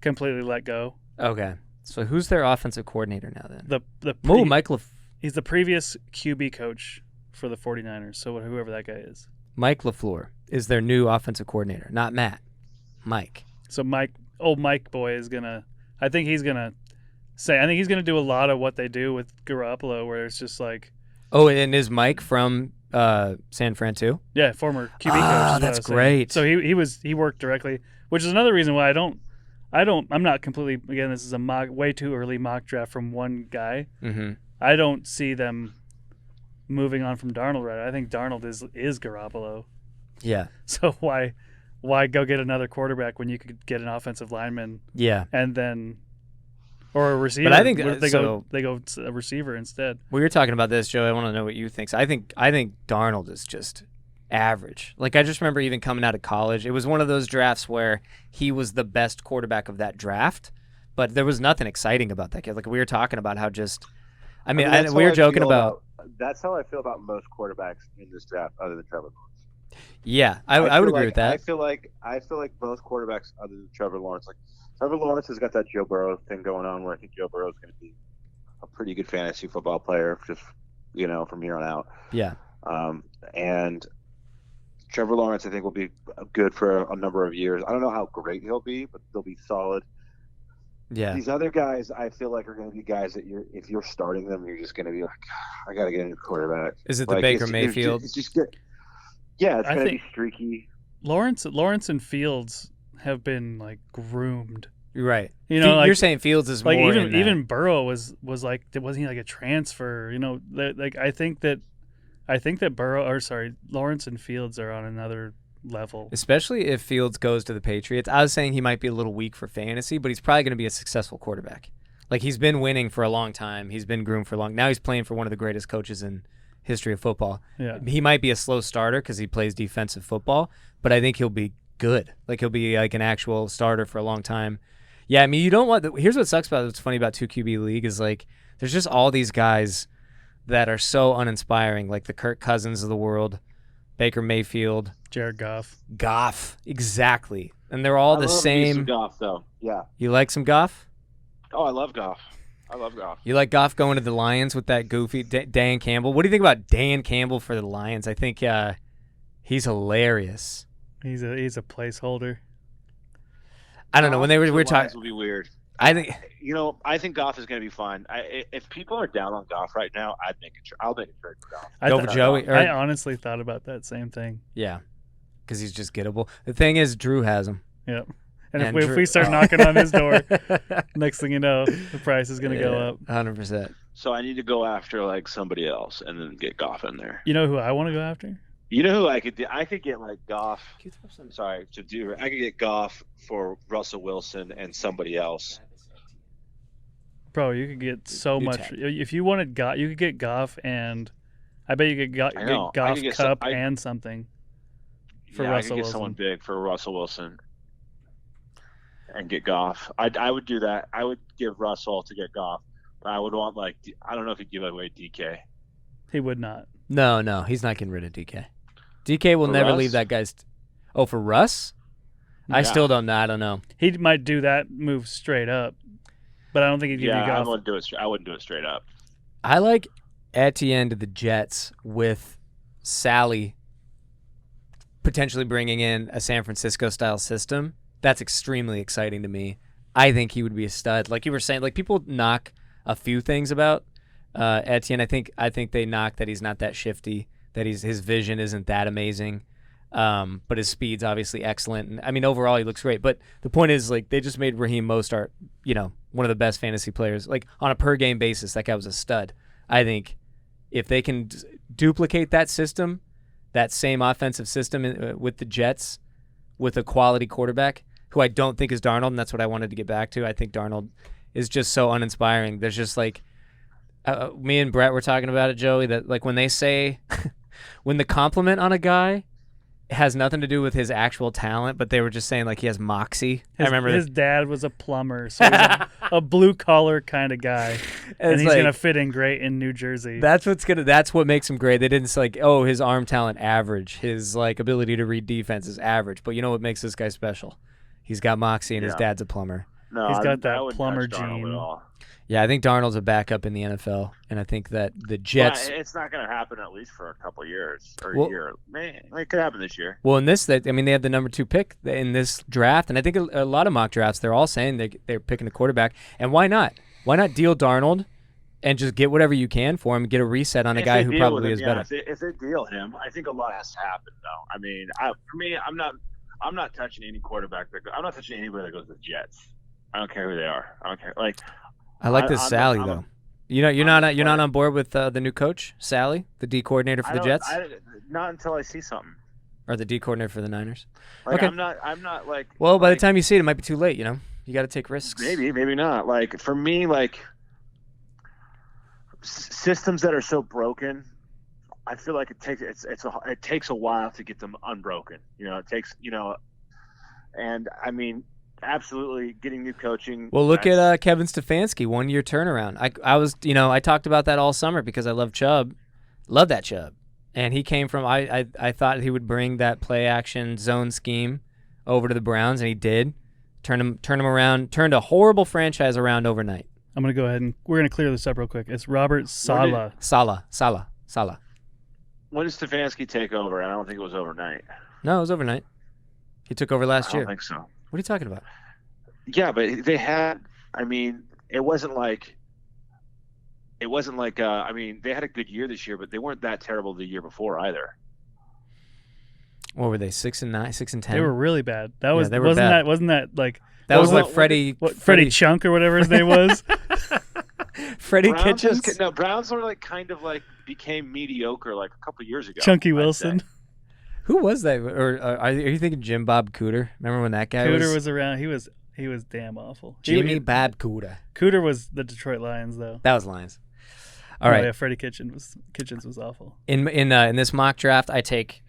completely let go. Okay, so who's their offensive coordinator now then? Mike. He's the previous QB coach for the 49ers. So whoever that guy is. Mike LaFleur is their new offensive coordinator, not Matt. Mike. So Mike boy is gonna. I think he's gonna do a lot of what they do with Garoppolo, where it's just like. Oh, and is Mike from San Fran too? Yeah, former QB coach. Ah, that's great. So he worked directly, which is another reason why I'm not completely. Again, this is a way too early mock draft from one guy. Mm-hmm. I don't see them moving on from Darnold right. I think Darnold is Garoppolo. Yeah. So why go get another quarterback when you could get an offensive lineman? Yeah. And then or a receiver. But I think they go a receiver instead. We were talking about this, Joe. I want to know what you think. So I think Darnold is just average. Like, I just remember even coming out of college, it was one of those drafts where he was the best quarterback of that draft, but there was nothing exciting about that kid. Like, we were talking about how just we were joking about. That's how I feel about most quarterbacks in this draft, other than Trevor Lawrence. Yeah, I would agree with that. I feel like most quarterbacks, other than Trevor Lawrence, like Trevor Lawrence has got that Joe Burrow thing going on, where I think Joe Burrow is going to be a pretty good fantasy football player, just from here on out. Yeah. And Trevor Lawrence, I think, will be good for a number of years. I don't know how great he'll be, but they'll be solid. Yeah. These other guys, I feel like, are going to be guys that if you're starting them, you're just going to be like, I got to get a new quarterback. Is it the Baker Mayfield? It's just good. Yeah, it's going to be streaky. Lawrence and Fields have been like groomed. Right. You're saying Fields is like more even Burrow was like, wasn't he like a transfer? I think that Lawrence and Fields are on another level. Especially if Fields goes to the Patriots. I was saying he might be a little weak for fantasy, but he's probably going to be a successful quarterback. Like, he's been winning for a long time. He's been groomed for a long. Now he's playing for one of the greatest coaches in history of football. Yeah. He might be a slow starter because he plays defensive football, but I think he'll be good. Like, he'll be like an actual starter for a long time. Yeah, I mean, you don't want here's what sucks about it. What's funny about 2QB league is, like, there's just all these guys that are so uninspiring, like the Kirk Cousins of the world, Baker Mayfield, Jared Goff, exactly, and they're all the same. Some Goff, though. Yeah. You like some Goff? Oh, I love Goff. You like Goff going to the Lions with that goofy Dan Campbell? What do you think about Dan Campbell for the Lions? I think he's hilarious. He's a placeholder. I don't know. When we were talking, will be weird. I think I think Goff is going to be fine. If people are down on Goff right now, I'll make a trade for Goff. Go for Joey. I honestly thought about that same thing. Yeah, because he's just gettable. The thing is, Drew has him. Yep. And if we start knocking on his door, next thing you know, the price is going to go up. 100%. So I need to go after like somebody else and then get Goff in there. You know who I want to go after? You know who I could do? I could get like Goff. I could get Goff for Russell Wilson and somebody else. Bro, you could get so much. If you wanted Goff, you could get Goff, and I bet you could get Goff Cup and something for Russell Wilson. I could get someone big for Russell Wilson and get Goff. I would do that. I would give Russell to get Goff, but I would want I don't know if he'd give away DK. He would not. No, he's not getting rid of DK. DK will never leave that guy's. For Russ? I still don't know. I don't know. He might do that move straight up, but I don't think he'd give you Goff. I wouldn't do it straight up. I like Etienne to the Jets with Sally potentially bringing in a San Francisco-style system. That's extremely exciting to me. I think he would be a stud. Like you were saying, like people knock a few things about Etienne. I think they knock that he's not that shifty, that his vision isn't that amazing. But his speed's obviously excellent. And I mean, overall, he looks great. But the point is, like, they just made Raheem Mostert, one of the best fantasy players. Like, on a per-game basis, that guy was a stud. I think if they can duplicate that system, that same offensive system with the Jets with a quality quarterback who I don't think is Darnold, and that's what I wanted to get back to. I think Darnold is just so uninspiring. There's just like me and Brett were talking about it, Joey, that like when they say when the compliment on a guy has nothing to do with his actual talent, but they were just saying like he has moxie. I remember his dad was a plumber, so he's a blue collar kind of guy, and he's gonna fit in great in New Jersey. That's what makes him great. They didn't say like, oh, his arm talent average, his like ability to read defense is average, but you know what makes this guy special? He's got moxie, and his dad's a plumber. No, he's got that plumber gene. Yeah, I think Darnold's a backup in the NFL, and I think that the Jets. Well, it's not going to happen at least for a couple of years or a year. Man, it could happen this year. Well, in this, they have the number 2 pick in this draft, and I think a lot of mock drafts they're all saying they're picking a quarterback, and why not? Why not deal Darnold and just get whatever you can for him, and get a reset on a guy who probably is better? If they deal him, I think a lot has to happen, though. I mean, for me, I'm not touching any quarterback. I'm not touching anybody that goes to the Jets. I don't care who they are. I don't care. Like. I like this Sally though. You're not on board with the new coach, Sally, the D coordinator for the Jets. Not until I see something. Or the D coordinator for the Niners. Like, okay. I'm not like. Well, by the time you see it, it might be too late. You know, you got to take risks. Maybe not. Like for me, like systems that are so broken, I feel like it takes a while to get them unbroken. You know, it takes and I mean. Absolutely, getting new coaching. Well, look at Kevin Stefanski, 1-year turnaround. I talked about that all summer because I love Chubb, love that Chubb, and he came from. I thought he would bring that play action zone scheme over to the Browns, and he did. Turn him around, turned a horrible franchise around overnight. I'm gonna go ahead and we're gonna clear this up real quick. It's Robert Saleh. Saleh. When did Stefanski take over? I don't think it was overnight. No, it was overnight. He took over last year. I don't think so. What are you talking about? Yeah, but they had. I mean, it wasn't like. I mean, they had a good year this year, but they weren't that terrible the year before either. What were they? 6-9, 6-10. They were really bad. That was they were wasn't bad. that wasn't that like that was like Freddie Chunk or whatever his name was. Freddie Kitchens. Browns were like kind of like became mediocre like a couple years ago. Chunky Wilson. Who was that? Or are you thinking Jim Bob Cooter? Remember when that guy Cooter was around? He was damn awful. Jimmy Bob Cooter. Cooter was the Detroit Lions though. That was Lions. All right. Yeah, Freddie Kitchens was awful. In this mock draft, I take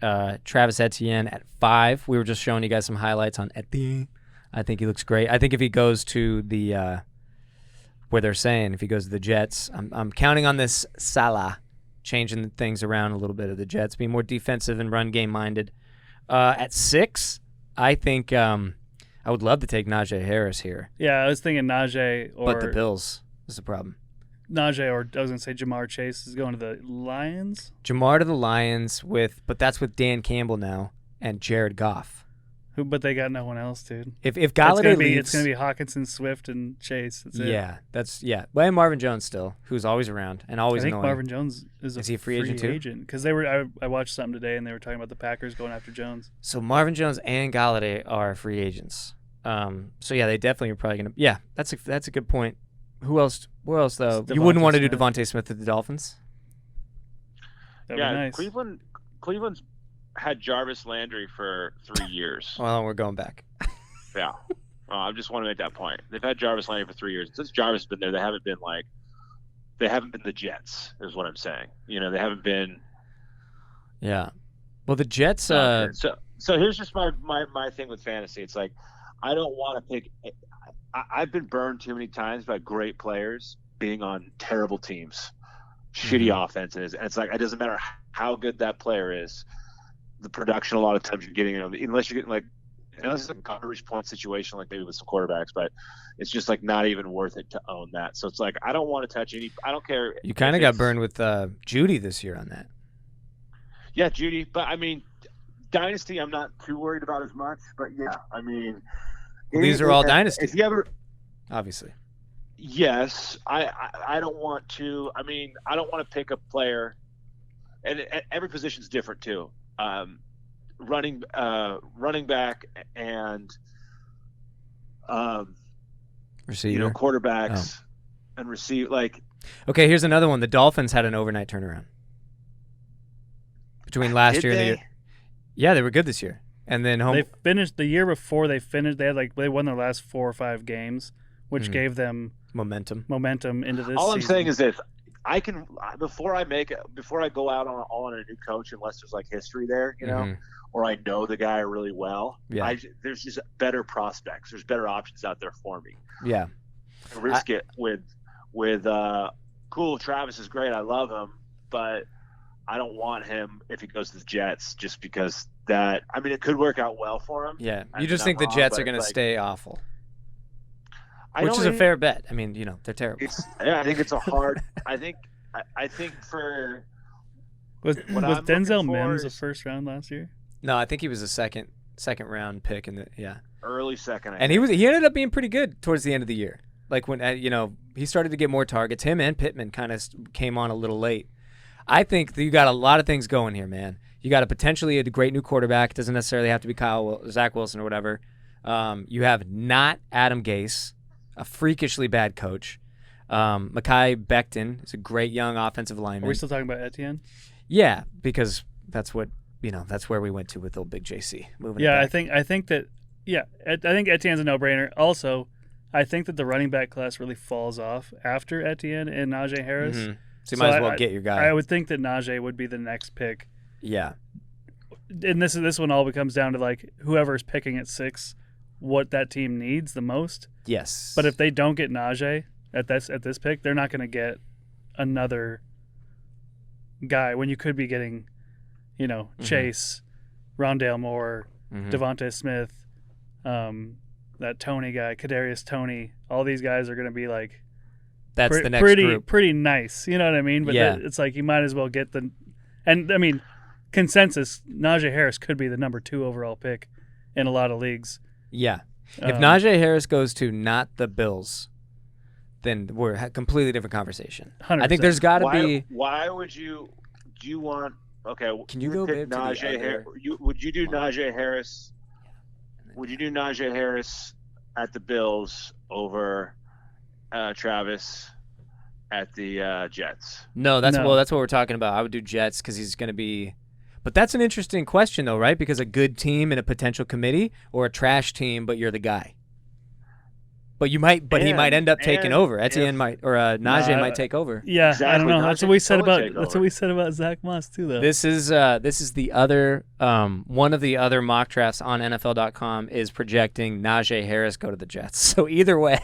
Travis Etienne at 5. We were just showing you guys some highlights on Etienne. I think he looks great. I think if he goes to the where they're saying if he goes to the Jets, I'm counting on this Salah changing things around a little bit of the Jets, being more defensive and run game minded. At 6, I think I would love to take Najee Harris here. Yeah, I was thinking Najee but the Bills is the problem. Najee, or I was going to say Jamar Chase is going to the Lions. Jamar to the Lions but that's with Dan Campbell now and Jared Goff. But they got no one else, dude. If Galladay leaves, it's going to be Hawkinson, Swift, and Chase. That's it. Yeah. Well, and Marvin Jones still, who's always around and always annoying. I think Marvin Jones is he a free agent too? Because I watched something today and they were talking about the Packers going after Jones. So Marvin Jones and Galladay are free agents. So yeah, they definitely are probably going to. Yeah, that's a good point. Who else? Where else though? You wouldn't want to do Devonta Smith at the Dolphins. That'd be nice. Cleveland's had Jarvis Landry for 3 years. Well, we're going back. Yeah. I just want to make that point. They've had Jarvis Landry for 3 years. Since Jarvis has been there, they haven't been the Jets, is what I'm saying. You know, they haven't been. Yeah. Well, the Jets. So here's just my thing with fantasy. It's like, I don't want to pick. I've been burned too many times by great players being on terrible teams, shitty offenses, and it's like it doesn't matter how good that player is. The production a lot of times you're getting, unless you're getting unless it's a coverage point situation like maybe with some quarterbacks, but it's just like not even worth it to own that. So it's like I don't want to touch any. I don't care. You kind of got burned with Judy this year on that. Yeah, Judy, but I mean, Dynasty, I'm not too worried about as much. But yeah, I mean, these are all Dynasty. If you ever, obviously. Yes, I don't want to. I mean, I don't want to pick a player, and every position's different too. Running back and receiver, quarterbacks and receive . Okay, here's another one. The Dolphins had an overnight turnaround between last year and the year. Yeah, they were good this year. And then they finished the year before they finished. They won their last 4 or 5 games, which gave them momentum into this. All I'm season. saying is this: I can before I go out on a new coach, unless there's like history there, or I know the guy really well. Yeah. There's just better prospects. There's better options out there for me. Yeah. I risk it with cool. Travis is great. I love him, but I don't want him if he goes to the Jets just because that. I mean, it could work out well for him. Yeah. You just think the Jets are going to stay awful. Which is a fair bet. I mean, they're terrible. I think it's a hard. I think for was Denzel Mims a first round last year? No, I think he was a second round pick in the early second. And he ended up being pretty good towards the end of the year. Like when he started to get more targets. Him and Pittman kind of came on a little late. I think that you got a lot of things going here, man. You got potentially a great new quarterback. It doesn't necessarily have to be Zach Wilson or whatever. You have not Adam Gase, a freakishly bad coach. Mekhi Becton is a great young offensive lineman. Are we still talking about Etienne? Yeah, because that's what that's where we went to with old Big JC. I think Etienne's a no-brainer. Also, I think that the running back class really falls off after Etienne and Najee Harris. Mm-hmm. So you might as well get your guy. I would think that Najee would be the next pick. Yeah. And this one all comes down to like whoever's picking at 6, what that team needs the most. Yes. But if they don't get Najee at this pick, they're not going to get another guy when you could be getting, Chase, Rondale Moore, Devonta Smith, that Tony guy, Kadarius Toney. All these guys are going to be like that's the next group. Pretty nice. You know what I mean? But it's like you might as well get consensus, Najee Harris could be the number 2 overall pick in a lot of leagues. Yeah. If Najee Harris goes to not the Bills, then we're a completely different conversation. 100%. I think there's got to be. Why would you? Do you want? Okay. Can you go pick Najee Harris? Would you do Najee Harris? Would you do Najee Harris at the Bills over Travis at the Jets? No, that's what we're talking about. I would do Jets because he's going to be. But that's an interesting question, though, right? Because a good team in a potential committee, or a trash team, but you're the guy. But he might end up taking over. Etienne might, or Najee might take over. Yeah, exactly. I don't know. That's what we said about Zach Moss too, though. This is the other one of the other mock drafts on NFL.com is projecting Najee Harris go to the Jets. So either way,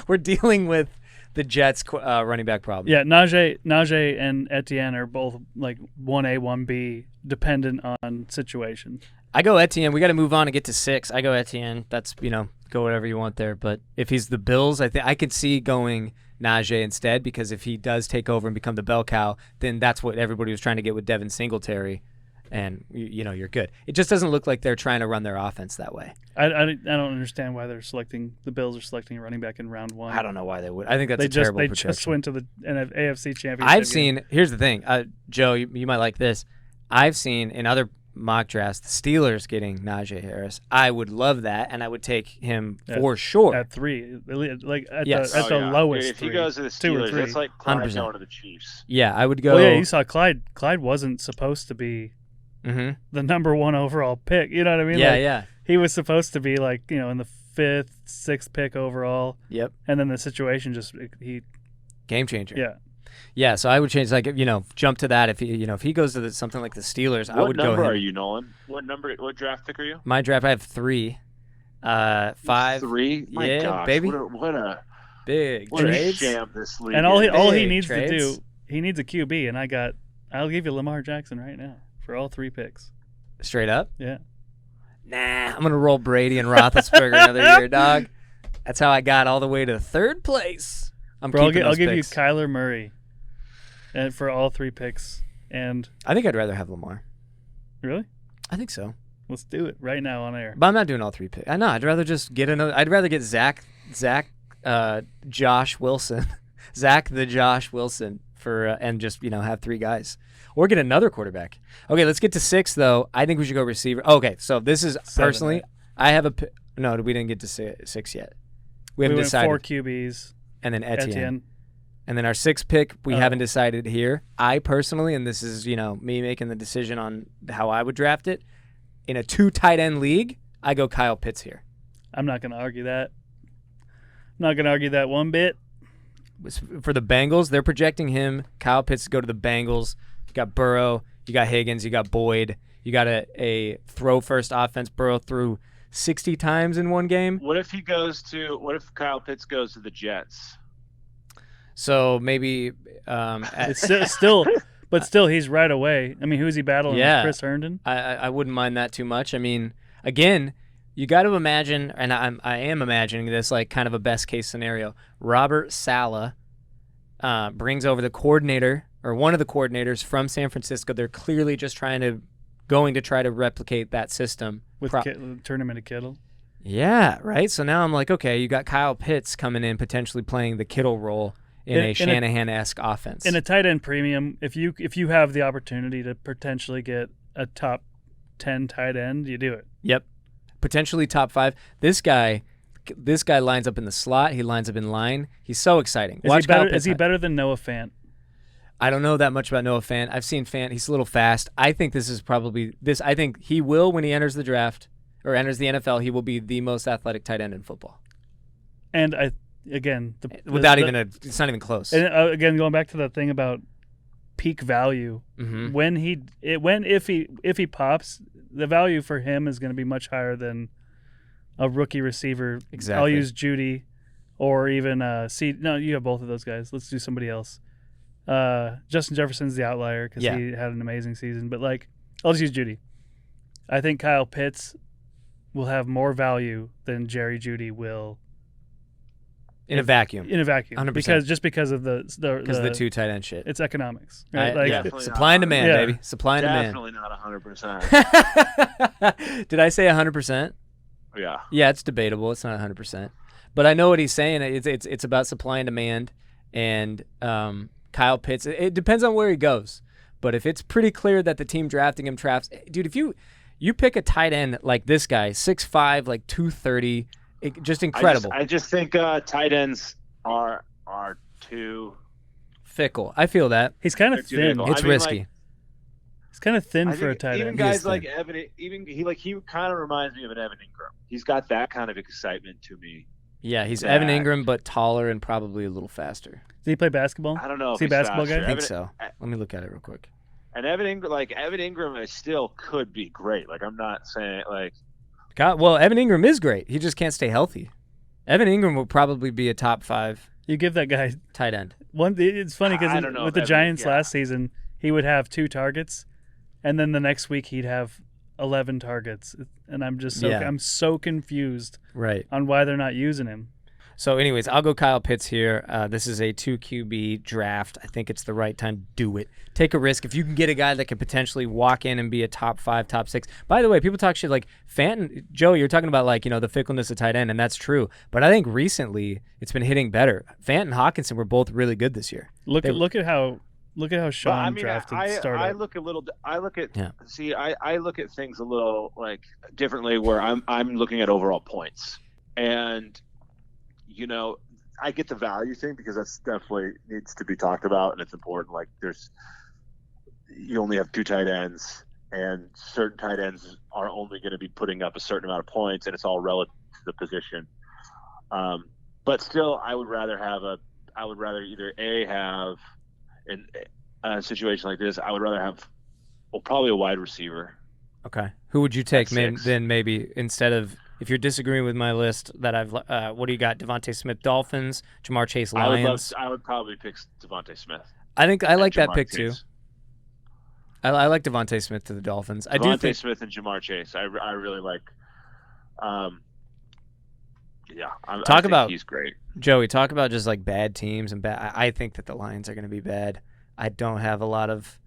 we're dealing with the Jets running back problem. Yeah, Najee and Etienne are both like 1A, 1B, dependent on situation. I go Etienne. We got to move on and get to 6. I go Etienne. That's go whatever you want there. But if he's the Bills, I could see going Najee instead, because if he does take over and become the bell cow, then that's what everybody was trying to get with Devin Singletary, and you're good. It just doesn't look like they're trying to run their offense that way. I don't understand why the Bills are selecting a running back in round 1. I don't know why they would. I think that's terrible projection. They just went to the AFC Championship. Here's the thing, Joe, you might like this. I've seen in other mock drafts the Steelers getting Najee Harris. I would love that, and I would take him for sure at 3, like at the lowest. If he goes to the Steelers, that's like Clyde going to the Chiefs. Yeah, I would go. Well, yeah, you saw Clyde. Clyde wasn't supposed to be the number 1 overall pick. You know what I mean? Yeah. He was supposed to be like in the 5th, 6th pick overall. Yep. And then the situation game changer. Yeah. Yeah, so I would change, jump to that if he goes to something like the Steelers. I would go. What number are you, Nolan? What draft pick are you? My draft, I have 3, 5. 3? My gosh, baby. What a big sham this league. And all he needs to do, he needs a QB, and I'll give you Lamar Jackson right now for all 3 picks. Straight up? Yeah. Nah, I'm gonna roll Brady and Roethlisberger another year, dog. That's how I got all the way to 3rd place. I'll give you Kyler Murray. And for all 3 picks, and I think I'd rather have Lamar. Really? I think so. Let's do it right now on air. But I'm not doing all 3 picks. I know. I'd rather just get another. I'd rather get Zack, Josh Wilson, Zack the Josh Wilson and just have 3 guys, or get another quarterback. Okay, let's get to 6 though. I think we should go receiver. Okay, so this is 7, personally. Right? I have we didn't get to 6 yet. We haven't went decided. 4 QBs, and then Etienne. And then our 6th pick, we haven't decided here. I personally, and this is, me making the decision on how I would draft it, in a 2 tight end league, I go Kyle Pitts here. I'm not going to argue that. I'm not going to argue that one bit. For the Bengals, they're projecting him, Kyle Pitts, to go to the Bengals. You got Burrow, you got Higgins, you got Boyd. You got a throw-first offense. Burrow threw 60 times in one game. What if Kyle Pitts goes to the Jets? So maybe it's still he's right away. I mean, who's he battling? Yeah. Chris Herndon? I wouldn't mind that too much. I mean, again, you got to imagine, and I am imagining this like kind of a best-case scenario. Robert Saleh brings over the coordinator or one of the coordinators from San Francisco. They're clearly just going to try to replicate that system. Turn him into Kittle? Yeah, right? So now I'm like, okay, you got Kyle Pitts coming in, potentially playing the Kittle role in a Shanahan-esque offense. In a tight end premium, if you have the opportunity to potentially get a top 10 tight end, you do it. Yep. Potentially top 5. This guy lines up in the slot. He lines up in line. He's so exciting. Is he better than Noah Fant? I don't know that much about Noah Fant. I've seen Fant. He's a little fast. I think this is probably this. I think he will, when he enters the draft or enters the NFL, he will be the most athletic tight end in football. And it's not even close. And again, going back to the thing about peak value, if he pops, the value for him is going to be much higher than a rookie receiver. Exactly. I'll use Judy, or even No, you have both of those guys. Let's do somebody else. Justin Jefferson's the outlier because he had an amazing season. But I'll just use Judy. I think Kyle Pitts will have more value than Jerry Judy will in a vacuum. 100%. Because of the 2 tight end shit. It's economics. Right? Supply and demand, baby. Supply and demand. Definitely not 100%. Did I say 100%? Yeah. Yeah, it's debatable. It's not 100%. But I know what he's saying. It's about supply and demand, and Kyle Pitts. It depends on where he goes. But if it's pretty clear that the team drafting him dude, if you pick a tight end like this guy, 6'5", 230, just incredible. I just think tight ends are too fickle. I feel that. He's kind of thin. It's risky. He's kind of thin for a tight end. Even guys like Evan, he kind of reminds me of an Evan Ingram. He's got that kind of excitement to me. Yeah, he's Evan Ingram, but taller and probably a little faster. Does he play basketball? I don't know. Is he a basketball guy? I think so. Let me look at it real quick. And Evan Ingram still could be great. I'm not saying Well, Evan Ingram is great. He just can't stay healthy. Evan Ingram will probably be a top 5. You give that guy tight end. It's funny because with the Giants last season, he would have 2 targets, and then the next week he'd have 11 targets, and I'm just I'm so confused on why they're not using him. So anyways, I'll go Kyle Pitts here. This is a 2 QB draft. I think it's the right time to do it. Take a risk. If you can get a guy that could potentially walk in and be a top 5, top 6. By the way, people talk shit like Fenton. Joe, you're talking about the fickleness of tight end, and that's true. But I think recently it's been hitting better. Fant and Hawkinson were both really good this year. Look at how Sean drafted started. I look at things a little differently, where I'm looking at overall points. And I get the value thing because that's definitely needs to be talked about, and it's important. You only have 2 tight ends, and certain tight ends are only going to be putting up a certain amount of points, and it's all relative to the position. But still, I would rather either have in a situation like this, I would rather have probably a wide receiver. Okay, who would you take then? Maybe instead of. If you're disagreeing with my list that I've, what do you got? Devonta Smith, Dolphins, Jamar Chase, Lions. I would probably pick Devonta Smith. I think I like that pick too. I like Devonta Smith to the Dolphins. Devonta Smith and Jamar Chase. I really like. He's great. Joey, talk about just bad teams and bad. I think that the Lions are going to be bad. I don't have a lot of.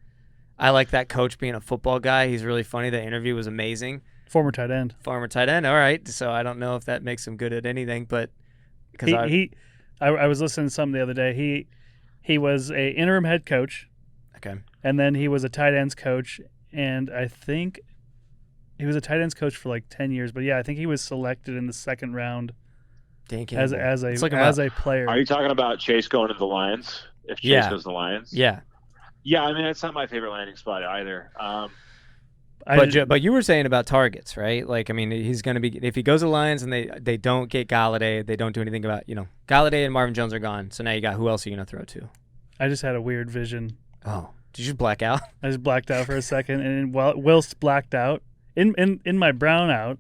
I like that coach being a football guy. He's really funny. The interview was amazing. Former tight end. All right. So I don't know if that makes him good at anything, but because I was listening to something the other day. He was a interim head coach. Okay. And then he was a tight ends coach, and I think he was a tight ends coach for 10 years. But yeah, I think he was selected in the 2nd round as a player. Are you talking about Chase going to the Lions? if Chase goes to the Lions. Yeah. Yeah, I mean, it's not my favorite landing spot either. But you were saying about targets, right? Like, I mean, he's going to be – if he goes to the Lions and they don't get Galladay, they don't do anything about – Galladay and Marvin Jones are gone. So now you got – who else are you going to throw to? I just had a weird vision. Oh, did you just black out? I just blacked out for a second, and whilst blacked out, in my brownout,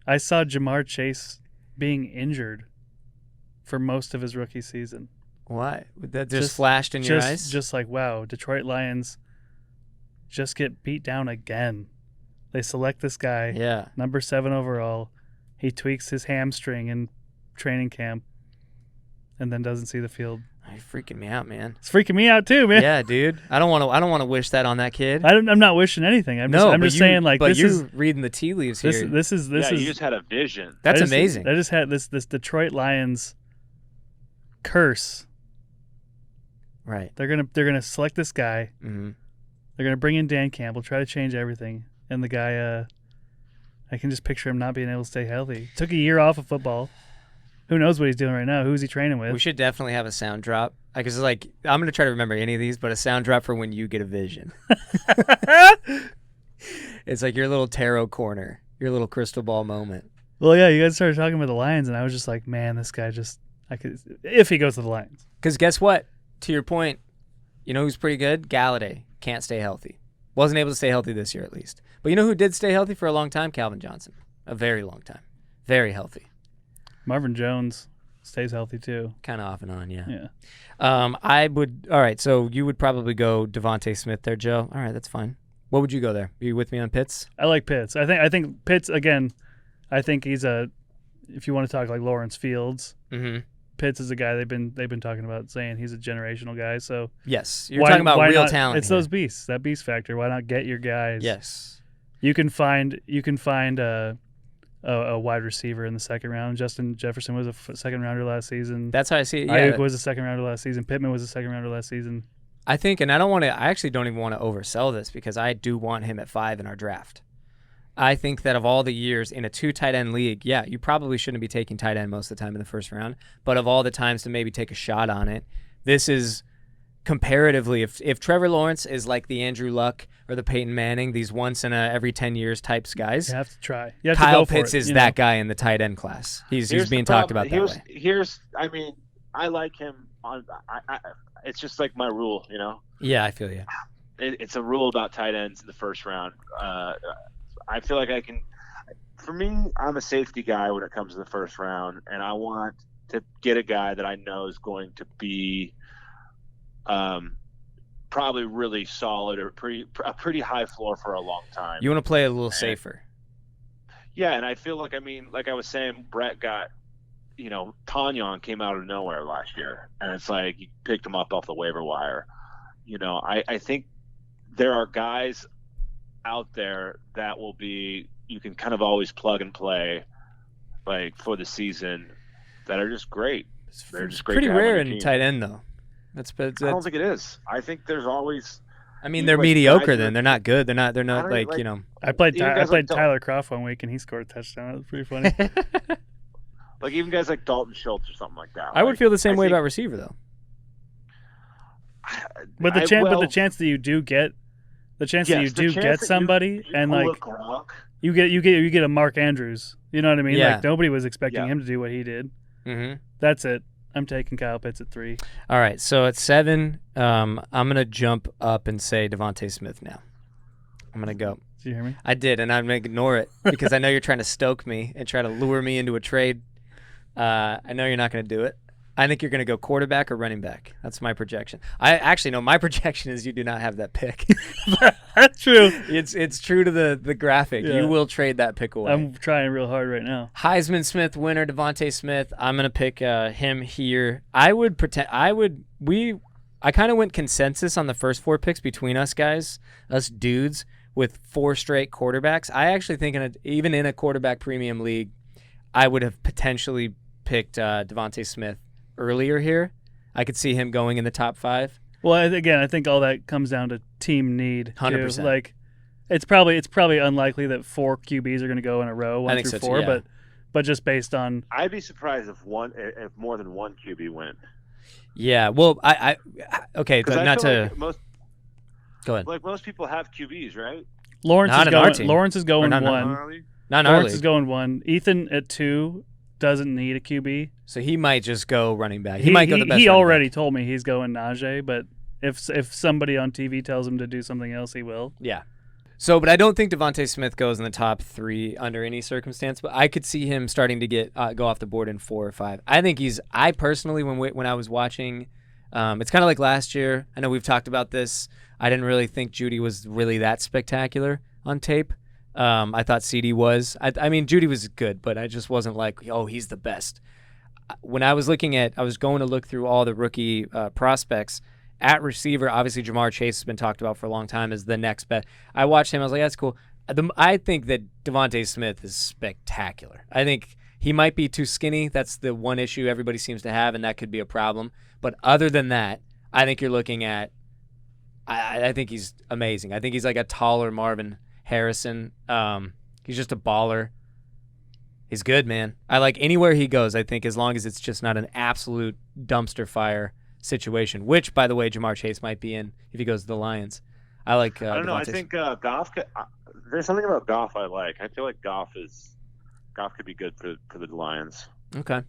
I saw Jamar Chase being injured for most of his rookie season. Why? That just flashed in your eyes? Just like, wow, Detroit Lions just get beat down again. They select this guy, number 7 overall. He tweaks his hamstring in training camp and then doesn't see the field. You're freaking me out, man. It's freaking me out too, man. Yeah, dude. I don't want to wish that on that kid. I'm not wishing anything. I'm just saying, like, but this you're reading the tea leaves here. This is. You just had a vision. That's amazing. I just had this Detroit Lions curse. Right. They're gonna select this guy. Mm-hmm. They're gonna bring in Dan Campbell, try to change everything, and the guy, I can just picture him not being able to stay healthy. Took a year off of football. Who knows what he's doing right now? Who's he training with? We should definitely have a sound drop. Because like I'm gonna try to remember any of these, but a sound drop for when you get a vision. It's like your little tarot corner, your little crystal ball moment. Well, yeah, you guys started talking about the Lions, and I was just like, man, this guy if he goes to the Lions. Because guess what? To your point, you know who's pretty good? Galladay can't stay healthy. Wasn't able to stay healthy this year at least. But you know who did stay healthy for a long time? Calvin Johnson. A very long time. Very healthy. Marvin Jones stays healthy too. Kind of off and on, yeah. Yeah. I would. All right, so you would probably go Devonta Smith there, Joe. All right, that's fine. What would you go there? Are you with me on Pitts? I like Pitts. I think Pitts again. I think he's if you want to talk like Lawrence Fields, Pitts is a guy they've been talking about, saying he's a generational guy. So yes, you're talking about real talent. It's here. Those beasts, that beast factor. Why not get your guys? Yes, you can find a wide receiver in the second round. Justin Jefferson was a second rounder last season. That's how I see it. Yeah. Ayuk was a second rounder last season. Pittman was a second rounder last season. I think, and I actually don't even want to oversell this because I do want him at 5 in our draft. I think that of all the years in a 2 tight end league, yeah, you probably shouldn't be taking tight end most of the time in the first round, but of all the times to maybe take a shot on it, this is comparatively, if Trevor Lawrence is like the Andrew Luck or the Peyton Manning, these once in every 10 years types guys, you have to try. You have Kyle to go for Pitts it, is that guy in the tight end class. He's being talked about that way. I mean, I like him. It's just like my rule, you know? Yeah, I feel you. It's a rule about tight ends in the first round. I feel like I can – for me, I'm a safety guy when it comes to the first round, and I want to get a guy that I know is going to be probably really solid or a pretty high floor for a long time. You want to play a little safer. Yeah, and I feel like, I mean, like I was saying, Brett got – Tanyan came out of nowhere last year, and it's like you picked him up off the waiver wire. I think there are guys out there that will be you can kind of always plug and play like for the season that are just great. They're just great. Pretty rare in tight end though. That's I don't think it is. I think there's always. I mean, they're mediocre. Then they're not good. They're not like. I played Tyler Kroft one week and he scored a touchdown. That was pretty funny. Like even guys like Dalton Schultz or something like that. I would feel the same way about receiver though. But the chance that you do get. The chance that you do get somebody and like you get a Mark Andrews, you know what I mean? Yeah. Like nobody was expecting him to do what he did. Mm-hmm. That's it. I'm taking Kyle Pitts at 3. All right, so at 7, I'm gonna jump up and say Devonta Smith now. I'm gonna go. Did you hear me? I did, and I'm gonna ignore it because I know you're trying to stoke me and try to lure me into a trade. I know you're not gonna do it. I think you're going to go quarterback or running back. That's my projection. I actually know my projection is you do not have that pick. That's true. It's true to the graphic. Yeah. You will trade that pick away. I'm trying real hard right now. Heisman Smith winner Devonta Smith. I'm going to pick him here. I kind of went consensus on the first 4 picks between us guys, us dudes with 4 straight quarterbacks. I actually think even in a quarterback premium league, I would have potentially picked Devonta Smith earlier here. I could see him going in the top 5. Well, again, I think all that comes down to team need. 100%. Like, it's probably unlikely that 4 QBs are going to go in a row, 1 through 4. Too, yeah. But just based on, I'd be surprised if more than one QB went. Yeah, well, okay, not to like go ahead. Like most people have QBs, right? Lawrence is going not one. Not Lawrence is going one. Ethan at 2 doesn't need a QB, so he might just go running back. He might go the best. He already told me he's going Najee, but if somebody on TV tells him to do something else, he will. Yeah. So, but I don't think Devonta Smith goes in the top 3 under any circumstance. But I could see him starting to get go off the board in 4 or 5. I think I personally, when I was watching, it's kind of like last year. I know we've talked about this. I didn't really think Judy was really that spectacular on tape. I thought CD was. I mean, Judy was good, but I just wasn't like, oh, he's the best. When I was going to look through all the rookie prospects. At receiver, obviously Jamar Chase has been talked about for a long time as the next best. I watched him. I was like, that's cool. I think that Devonta Smith is spectacular. I think he might be too skinny. That's the one issue everybody seems to have, and that could be a problem. But other than that, I think you're looking at I think he's amazing. I think he's like a taller Marvin Harrison. He's just a baller. He's good, man. I like anywhere he goes, I think, as long as it's just not an absolute dumpster fire situation, which, by the way, Jamar Chase might be in if he goes to the Lions. I like. I don't know. I think Goff. There's something about Goff I like. I feel like Goff could be good for the Lions. Okay.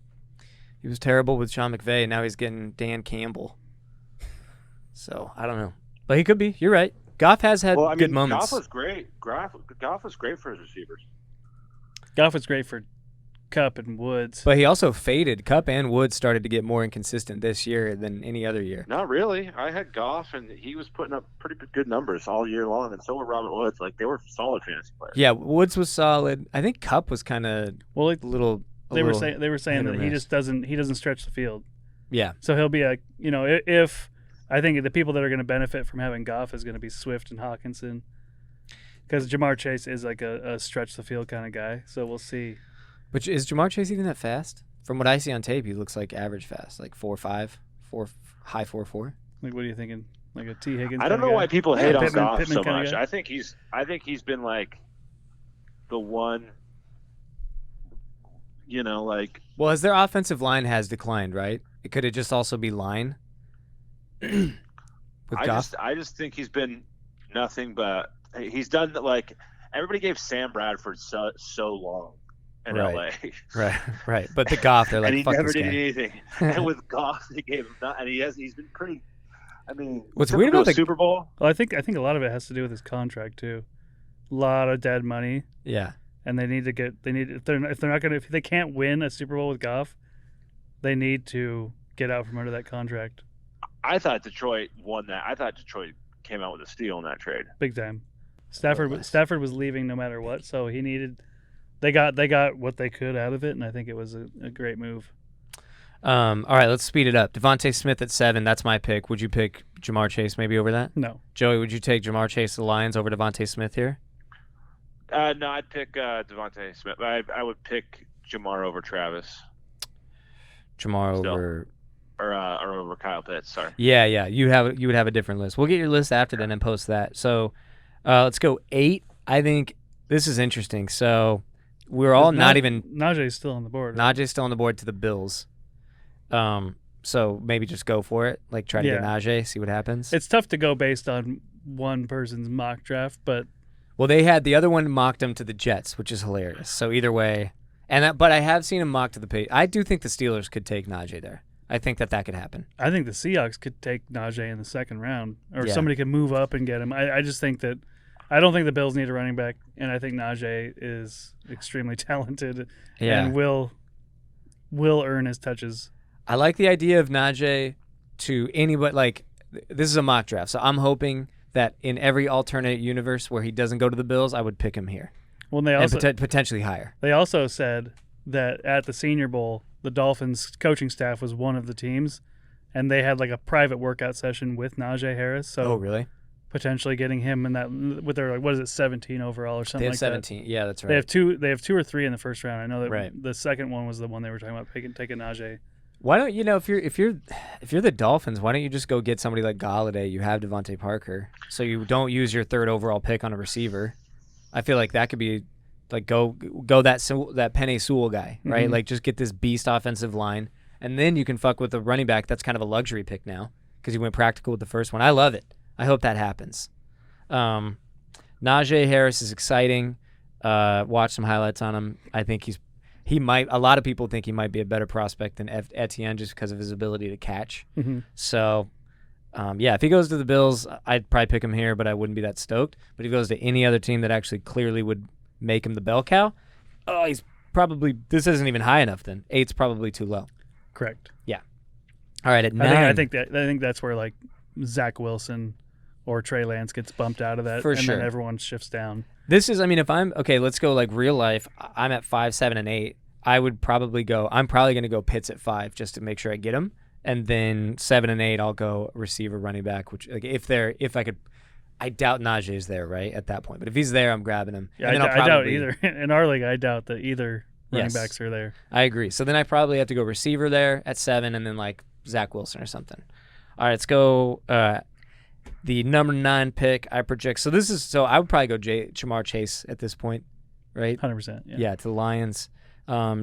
He was terrible with Sean McVay. Now he's getting Dan Campbell. So I don't know, but he could be. You're right. Goff has had good moments. Goff was great. Goff was great for his receivers. Goff was great for Kupp and Woods. But he also faded. Kupp and Woods started to get more inconsistent this year than any other year. Not really. I had Goff, and he was putting up pretty good numbers all year long, and so were Robert Woods. Like, they were solid fantasy players. Yeah, Woods was solid. I think Kupp was kind of little. They were saying that he just doesn't stretch the field. Yeah. So he'll be if I think the people that are going to benefit from having Goff is going to be Swift and Hawkinson, because Jamar Chase is like a stretch the field kind of guy. So we'll see. Which is Jamar Chase even that fast? From what I see on tape, he looks like average fast, like 4.5, high 4.4. Like, what are you thinking? Like a T. Higgins? I don't know why people hate on Goff so much. Guy? I think he's been like the one. Well, as their offensive line has declined, right? It could it just also be line? With Goff? I just think he's been nothing but he's done like everybody gave Sam Bradford so long. In LA. Right. But the Goff, they're like, and he fuck never this did guy. anything. And with Goff, they gave him that, and he's been pretty. I mean, what's weird about the Super Bowl? Well, I think a lot of it has to do with his contract too. A lot of dead money. Yeah. And if they can't win a Super Bowl with Goff, they need to get out from under that contract. I thought Detroit won that. I thought Detroit came out with a steal in that trade. Big time. Stafford was leaving no matter what, so he needed. They got what they could out of it, and I think it was a great move. All right, let's speed it up. Devonta Smith at 7. That's my pick. Would you pick Jamar Chase maybe over that? No. Joey, would you take Jamar Chase to the Lions over Devonta Smith here? No, I'd pick Devonta Smith. I would pick Jamar over Travis. Jamar over or over Kyle Pitts. Sorry. Yeah. You would have a different list. We'll get your list after then and post that. So, let's go 8. I think this is interesting. So. We're all not even. Najee's still on the board. Right? Najee's still on the board to the Bills. So maybe just go for it. Like try to get Najee, see what happens. It's tough to go based on one person's mock draft, but. Well, they had the other one mocked him to the Jets, which is hilarious. So either way, but I have seen him mocked to the Patriots. I do think the Steelers could take Najee there. I think that could happen. I think the Seahawks could take Najee in the second round, or somebody could move up and get him. I just think that. I don't think the Bills need a running back, and I think Najee is extremely talented and will earn his touches. I like the idea of Najee to anybody. Like, this is a mock draft, so I'm hoping that in every alternate universe where he doesn't go to the Bills, I would pick him here. Well, and they also potentially higher. They also said that at the Senior Bowl, the Dolphins coaching staff was one of the teams, and they had like a private workout session with Najee Harris. So, oh, really? Potentially getting him in that with their 17 overall or something like that. They have 17. Yeah, that's right. They have 2 or 3 in the first round. I know that the second one was the one they were talking about taking Najee. Why don't if you're the Dolphins, why don't you just go get somebody like Galladay? You have Devontae Parker, so you don't use your 3rd overall pick on a receiver. I feel like that could be like go that Penei Sewell guy, right? Mm-hmm. Like just get this beast offensive line And then you can fuck with the running back. That's kind of a luxury pick now because you went practical with the first one. I love it. I hope that happens. Najee Harris is exciting. Watch some highlights on him. I think he might. A lot of people think he might be a better prospect than Etienne just because of his ability to catch. Mm-hmm. So, if he goes to the Bills, I'd probably pick him here, but I wouldn't be that stoked. But if he goes to any other team that actually clearly would make him the bell cow, he's probably, this isn't even high enough then. 8's probably too low. Correct. Yeah. All right, at 9. I think that's where like Zach Wilson or Trey Lance gets bumped out of that, For sure. then everyone shifts down. This is, if I'm, okay, let's go like real life. I'm at 5, 7, and 8. I'm probably going to go Pitts at 5 just to make sure I get him. And then 7 and 8, I'll go receiver, running back, which like if I could, I doubt Najee's there, right, at that point. But if he's there, I'm grabbing him. Yeah, I doubt either. In our league, I doubt that either running backs are there. I agree. So then I probably have to go receiver there at 7 and then like Zach Wilson or something. All right, let's go the number 9 pick I project. So I would probably go Jamar Chase at this point, right? 100%. Yeah, to the Lions.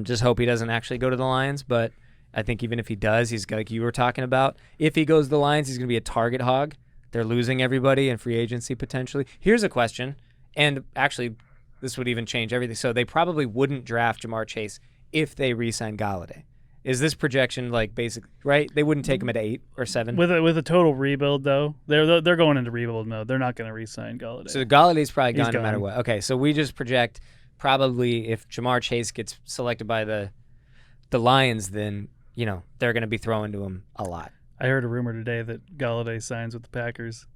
Just hope he doesn't actually go to the Lions, but I think even if he does, he's like you were talking about. If he goes to the Lions, he's going to be a target hog. They're losing everybody in free agency potentially. Here's a question, and actually this would even change everything. So they probably wouldn't draft Jamar Chase if they re-sign Galladay. Is this projection like basically right? They wouldn't take him at 8 or 7. With a total rebuild though, they're going into rebuild mode. They're not going to re-sign Galladay. So Galladay's probably He's gone no matter what. Okay, so we just project probably if Jamar Chase gets selected by the Lions, then they're going to be throwing to him a lot. I heard a rumor today that Galladay signs with the Packers.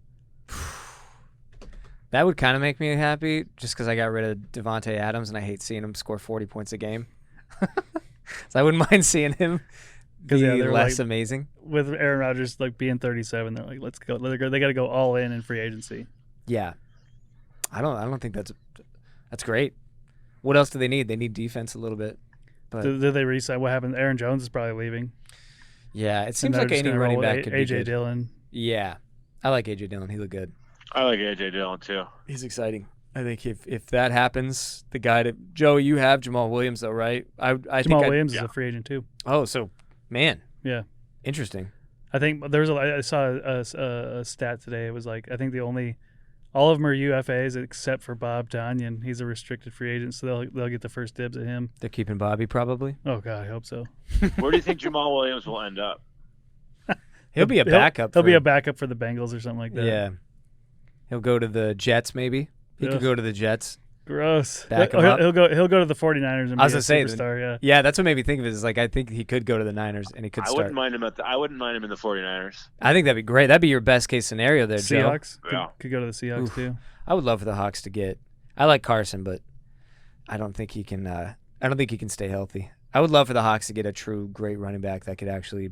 That would kind of make me happy just because I got rid of Devonta Adams and I hate seeing him score 40 points a game. So I wouldn't mind seeing him be less amazing. With Aaron Rodgers like being 37, they're like, let's go. They got to go all in free agency. Yeah, I don't think that's great. What else do they need? They need defense a little bit. But do they re-sign? What happened? Aaron Jones is probably leaving. Yeah, it seems like any running back could be AJ good. Dillon. Yeah, I like AJ Dillon. He looked good. I like AJ Dillon too. He's exciting. I think if that happens, the guy that Joe, you have Jamal Williams though, right? I Jamal think Williams is a free agent too. Oh, so man, yeah, interesting. I think I saw a stat today. It was like I think all of them are UFAs except for Bob Tonyan. He's a restricted free agent, so they'll get the first dibs at him. They're keeping Bobby probably. Oh God, I hope so. Where do you think Jamal Williams will end up? He'll be a backup. He'll be a backup for the Bengals or something like that. Yeah, he'll go to the Jets maybe. He could go to the Jets. Gross. Back him up. He'll go to the 49ers and be a superstar. Yeah, that's what made me think of it. Is like I think he could go to the Niners and he could start. I wouldn't mind him in the 49ers. I think that'd be great. That'd be your best case scenario there, Joe. Seahawks could go to the Seahawks too. I would love for the Hawks to get. I like Carson, but I don't think he can. I don't think he can stay healthy. I would love for the Hawks to get a true great running back that could actually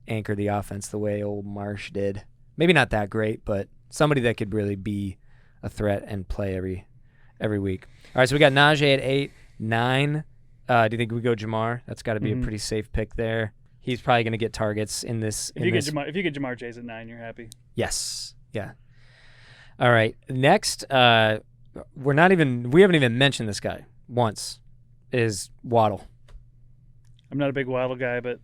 anchor the offense the way old Marsh did. Maybe not that great, but somebody that could really be a threat and play every week. All right, so we got Najee at 8, 9. Do you think we go Jamar? That's got to be a pretty safe pick there. He's probably going to get targets in this. If you get Jamar Chase at 9, you're happy. Yes. Yeah. All right. Next, we haven't even mentioned this guy once. Is Waddle. I'm not a big Waddle guy, but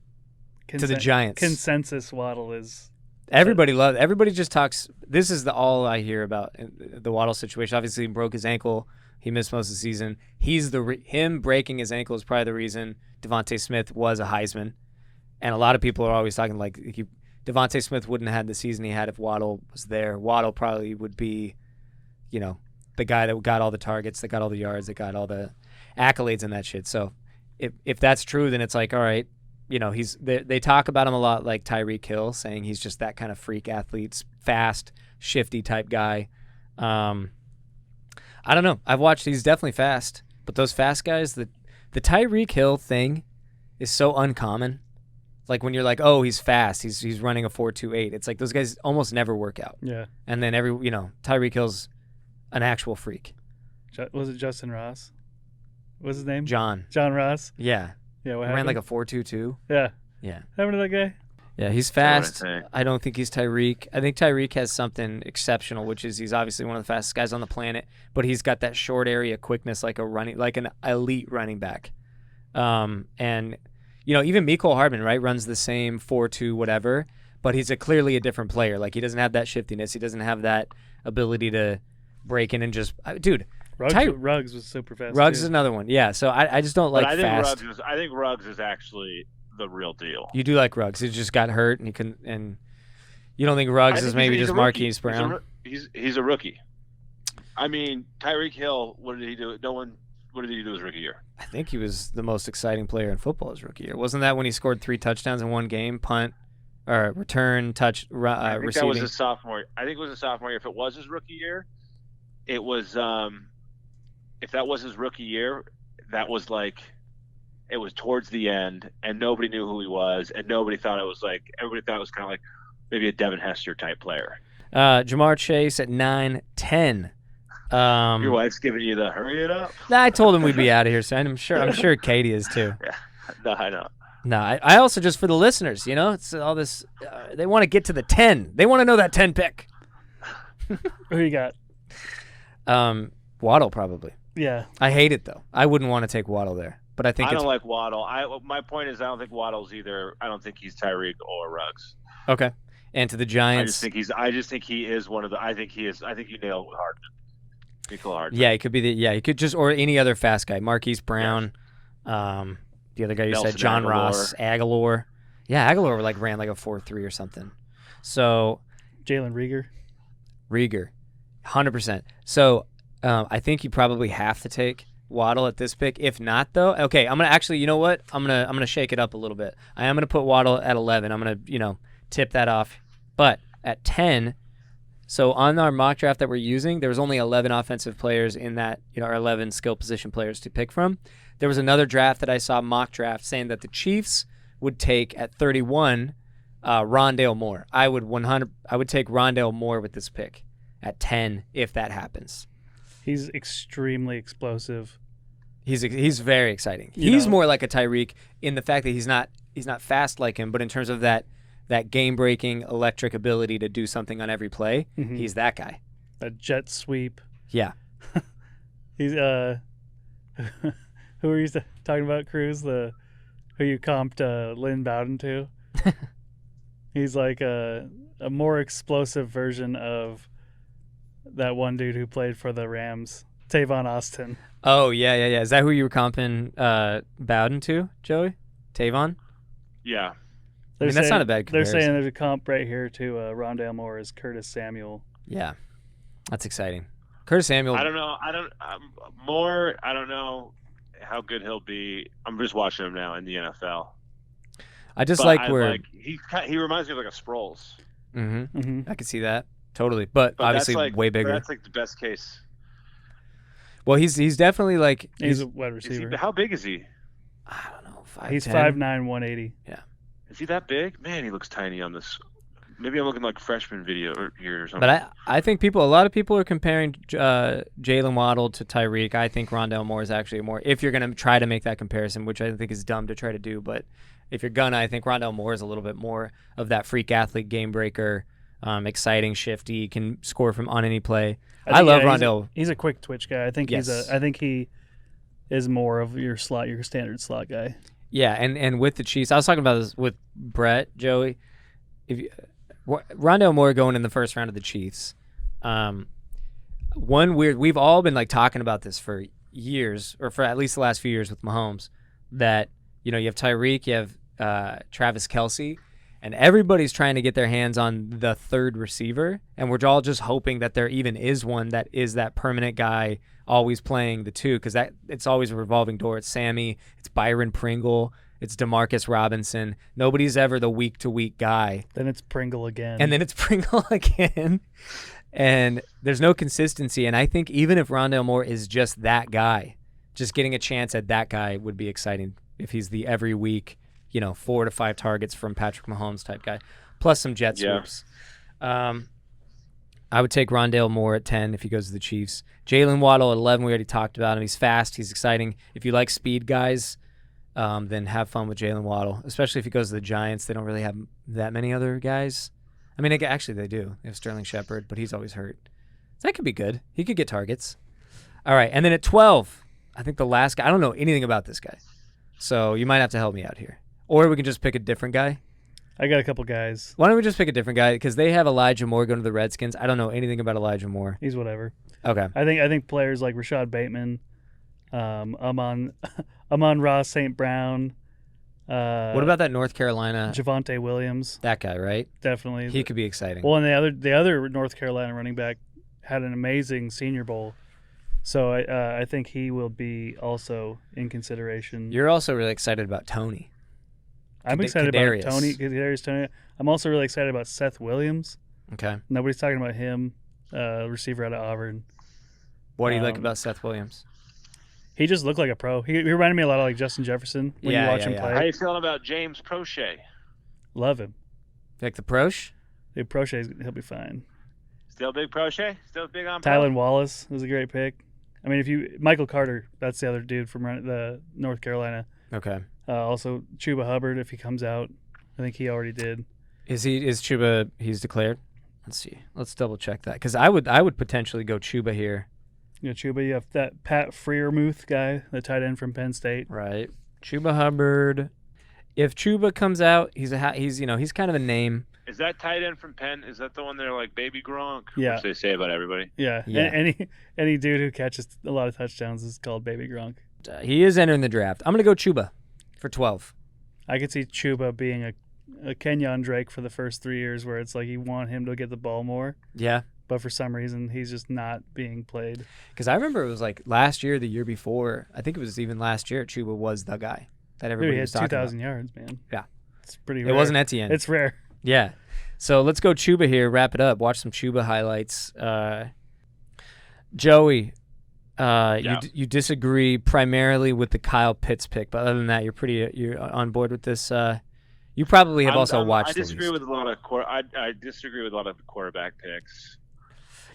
to the Giants. Consensus Waddle is. Everybody just talks. This is all I hear about the Waddle situation. Obviously, he broke his ankle. He missed most of the season. Him breaking his ankle is probably the reason Devonta Smith was a Heisman. And a lot of people are always talking like Devonta Smith wouldn't have had the season he had if Waddle was there. Waddle probably would be, the guy that got all the targets, that got all the yards, that got all the accolades and that shit. So if that's true, then it's like, all right, they talk about him a lot like Tyreek Hill, saying he's just that kind of freak athlete, fast, shifty type guy. I don't know. I've watched. He's definitely fast, but those fast guys, the Tyreek Hill thing is so uncommon. Like when you're like, oh, he's fast. He's running a 4.28. It's like those guys almost never work out. Yeah. And then Tyreek Hill's an actual freak. Was it Justin Ross? What's his name? John Ross. Yeah. Yeah. What he ran happened? like a 4.22. Yeah. Yeah. Happened to that guy? Yeah, he's fast. I don't think he's Tyreek. I think Tyreek has something exceptional, which is he's obviously one of the fastest guys on the planet, but he's got that short area quickness like an elite running back. And even Mecole Hardman, right, runs the same 4-2 whatever, but he's clearly a different player. Like, he doesn't have that shiftiness. He doesn't have that ability to break in and just dude. Ruggs was super fast. Ruggs too. is another one. Yeah, so I just don't like fast. I think Ruggs is actually the real deal. You do like Ruggs. He just got hurt, and you don't think Ruggs is maybe just Marquise Brown? He's a rookie. I mean, Tyreek Hill, what did he do? What did he do his rookie year? I think he was the most exciting player in football his rookie year. Wasn't that when he scored 3 touchdowns in one game, punt, or return, touch, I think receiving? That was his sophomore. I think it was his sophomore year. If it was his rookie year, it was. If that was his rookie year, that was like, it was towards the end, and nobody knew who he was, and nobody thought it was like. Everybody thought it was kind of like maybe a Devin Hester type player. Jamar Chase at 9-10. Your wife's giving you the hurry it up. I told him we'd be out of here soon. I'm sure Katie is too. Yeah. No, I know. No, I also, just for the listeners, it's all this. They want to get to the 10. They want to know that 10 pick. Who you got? Waddle probably. Yeah. I hate it though. I wouldn't want to take Waddle there, but I think I don't like Waddle. My point is, I don't think Waddle's either. I don't think he's Tyreek or Ruggs. Okay. And to the Giants, I just think he is one of the. I think he is. I think you nailed Hardman. Hardman. Yeah, he could be he could just, or any other fast guy. Marquise Brown. Yeah. The other guy you said, John Aguilar. Ross, Aguilar. Yeah, Aguilar ran like a 4.3 or something. So Jalen Rieger, 100%. So I think you probably have to take Waddle at this pick. If not, though, okay, I'm gonna actually. You know what? I'm gonna shake it up a little bit. I am gonna put Waddle at 11. I'm gonna tip that off. But at 10. So on our mock draft that we're using, there was only 11 offensive players in that, or 11 skill position players to pick from. There was another draft that I saw, mock draft, saying that the Chiefs would take at 31 Rondale Moore. I would take Rondale Moore with this pick at 10 if that happens. He's extremely explosive. He's very exciting. He's more like a Tyreek in the fact that he's not fast like him, but in terms of that game-breaking electric ability to do something on every play, he's that guy. A jet sweep. Yeah. He's who were you talking about, Cruz? Who you comped Lynn Bowden to? He's like a more explosive version of that one dude who played for the Rams, Tavon Austin. Oh yeah. Is that who you were comping Bowden to, Joey? Tavon? Yeah. That's not a bad comparison. They're saying there's a comp right here to Rondale Moore as Curtis Samuel. Yeah, that's exciting. Curtis Samuel. I don't know. Moore. I don't know how good he'll be. I'm just watching him now in the NFL. I just he reminds me of like a Sproles. I can see that totally, but obviously way bigger. That's like the best case. Well, he's definitely like he's a wide receiver. How big is he? I don't know. 5'10". He's 5'9", 180. Yeah. Is he that big? Man, he looks tiny on this. Maybe I'm looking like freshman video here or something. But I think a lot of people are comparing Jaylen Waddle to Tyreek. I think Rondale Moore is actually more, if you're going to try to make that comparison, which I think is dumb to try to do, but if you're I think Rondale Moore is a little bit more of that freak athlete, game breaker, exciting, shifty, can score on any play. I love Rondale. He's a quick twitch guy. I think he is more of your standard slot guy. Yeah, and with the Chiefs, I was talking about this with Brett, Joey. Rondale Moore going in the first round of the Chiefs. We've all been like talking about this for years, or for at least the last few years with Mahomes, that you have Tyreek, you have Travis Kelce, and everybody's trying to get their hands on the third receiver, and we're all just hoping that there even is one that is that permanent guy always playing the two, because it's always a revolving door. It's Sammy, it's Byron Pringle, it's Demarcus Robinson. Nobody's ever the week-to-week guy. Then it's Pringle again. And then it's Pringle again. And there's no consistency. And I think even if Rondale Moore is just that guy, just getting a chance at that guy would be exciting if he's the every week, 4 to 5 targets from Patrick Mahomes type guy, plus some jet sweeps. I would take Rondale Moore at 10 if he goes to the Chiefs. Jaylen Waddle at 11, we already talked about him. He's fast. He's exciting. If you like speed guys, then have fun with Jaylen Waddle, especially if he goes to the Giants. They don't really have that many other guys. I mean, actually they do. They have Sterling Shepard, but he's always hurt. So that could be good. He could get targets. All right, and then at 12, I think the last guy, I don't know anything about this guy, so you might have to help me out here. Or we can just pick a different guy. I got a couple guys. Why don't we just pick a different guy? Because they have Elijah Moore going to the Redskins. I don't know anything about Elijah Moore. He's whatever. Okay. I think players like Rashad Bateman, Amon Ross St. Brown. What about that North Carolina? Javonte Williams. That guy, right? Definitely. He could be exciting. Well, and the other North Carolina running back had an amazing Senior Bowl. So I think he will be also in consideration. You're also really excited about Tony. I'm excited about Kadarius Tony. I'm also really excited about Seth Williams. Okay. Nobody's talking about him, receiver out of Auburn. What do you like about Seth Williams? He just looked like a pro. He reminded me a lot of like Justin Jefferson when you watch him play. How you feeling about James Prochet? Love him. Like the Proche? The Prochet, he'll be fine. Still big Prochet? Still big on Tylan Wallace was a great pick. I mean, Michael Carter, that's the other dude from the North Carolina. Okay. Also, Chuba Hubbard, if he comes out, I think he already did. Is Chuba? He's declared. Let's see. Let's double check that because I would potentially go Chuba here. You know, Chuba, you have that Pat Freiermuth guy, the tight end from Penn State. Right. Chuba Hubbard. If Chuba comes out, he's kind of a name. Is that tight end from Penn? Is that the one they're like baby Gronk? Yeah. Which they say about everybody. Yeah. Any dude who catches a lot of touchdowns is called baby Gronk. He is entering the draft. I'm gonna go Chuba for 12. I could see Chuba being a Kenyon Drake for the first 3 years, where it's like you want him to get the ball more. Yeah. But for some reason, he's just not being played. Because I remember it was like last year, the year before. I think it was even last year. Chuba was the guy that everybody was talking about. He had 2,000 yards, man. Yeah. It's pretty rare. It wasn't Etienne. It's rare. Yeah. So let's go Chuba here. Wrap it up. Watch some Chuba highlights. Joey, you disagree primarily with the Kyle Pitts pick, but other than that, you're on board with this. You probably have also watched. I disagree with a lot of I disagree with a lot of quarterback picks.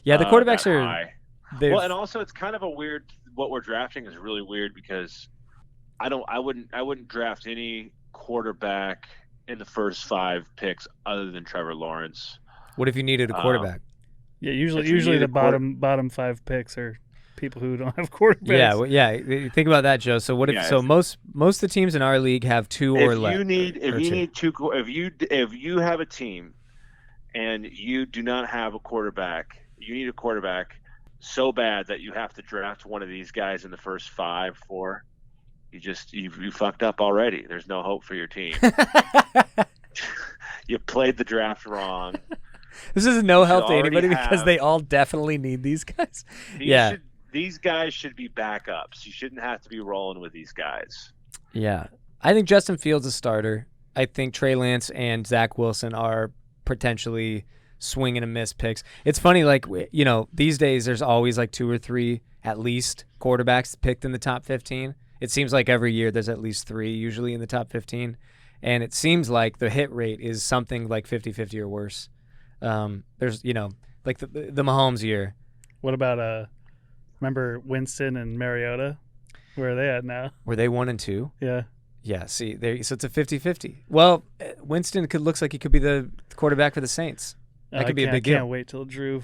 Yeah, the quarterbacks are high. Well, and also it's kind of a weird. What we're drafting is really weird because I wouldn't draft any quarterback in the first 5 picks other than Trevor Lawrence. What if you needed a quarterback? Yeah, usually the bottom 5 picks are people who don't have quarterbacks. Yeah. Think about that, Joe. So what if? So most of the teams in our league have 2 or less. If you have a team and you do not have a quarterback, you need a quarterback so bad that you have to draft one of these guys in the first 5, 4. You fucked up already. There's no hope for your team. You played the draft wrong. This is no help to anybody because they all definitely need these guys. These guys should be backups. You shouldn't have to be rolling with these guys. Yeah. I think Justin Fields is a starter. I think Trey Lance and Zach Wilson are potentially swing and a miss picks. It's funny, like, these days there's always like 2 or 3 at least quarterbacks picked in the top 15. It seems like every year there's at least 3 usually in the top 15. And it seems like the hit rate is something like 50-50 or worse. There's, like the Mahomes year. What about, remember Winston and Mariota? Where are they at now? Were they 1 and 2? Yeah. Yeah, see, so it's a 50-50. Well, Winston looks like he could be the quarterback for the Saints. That could be a big deal. I can't wait till Drew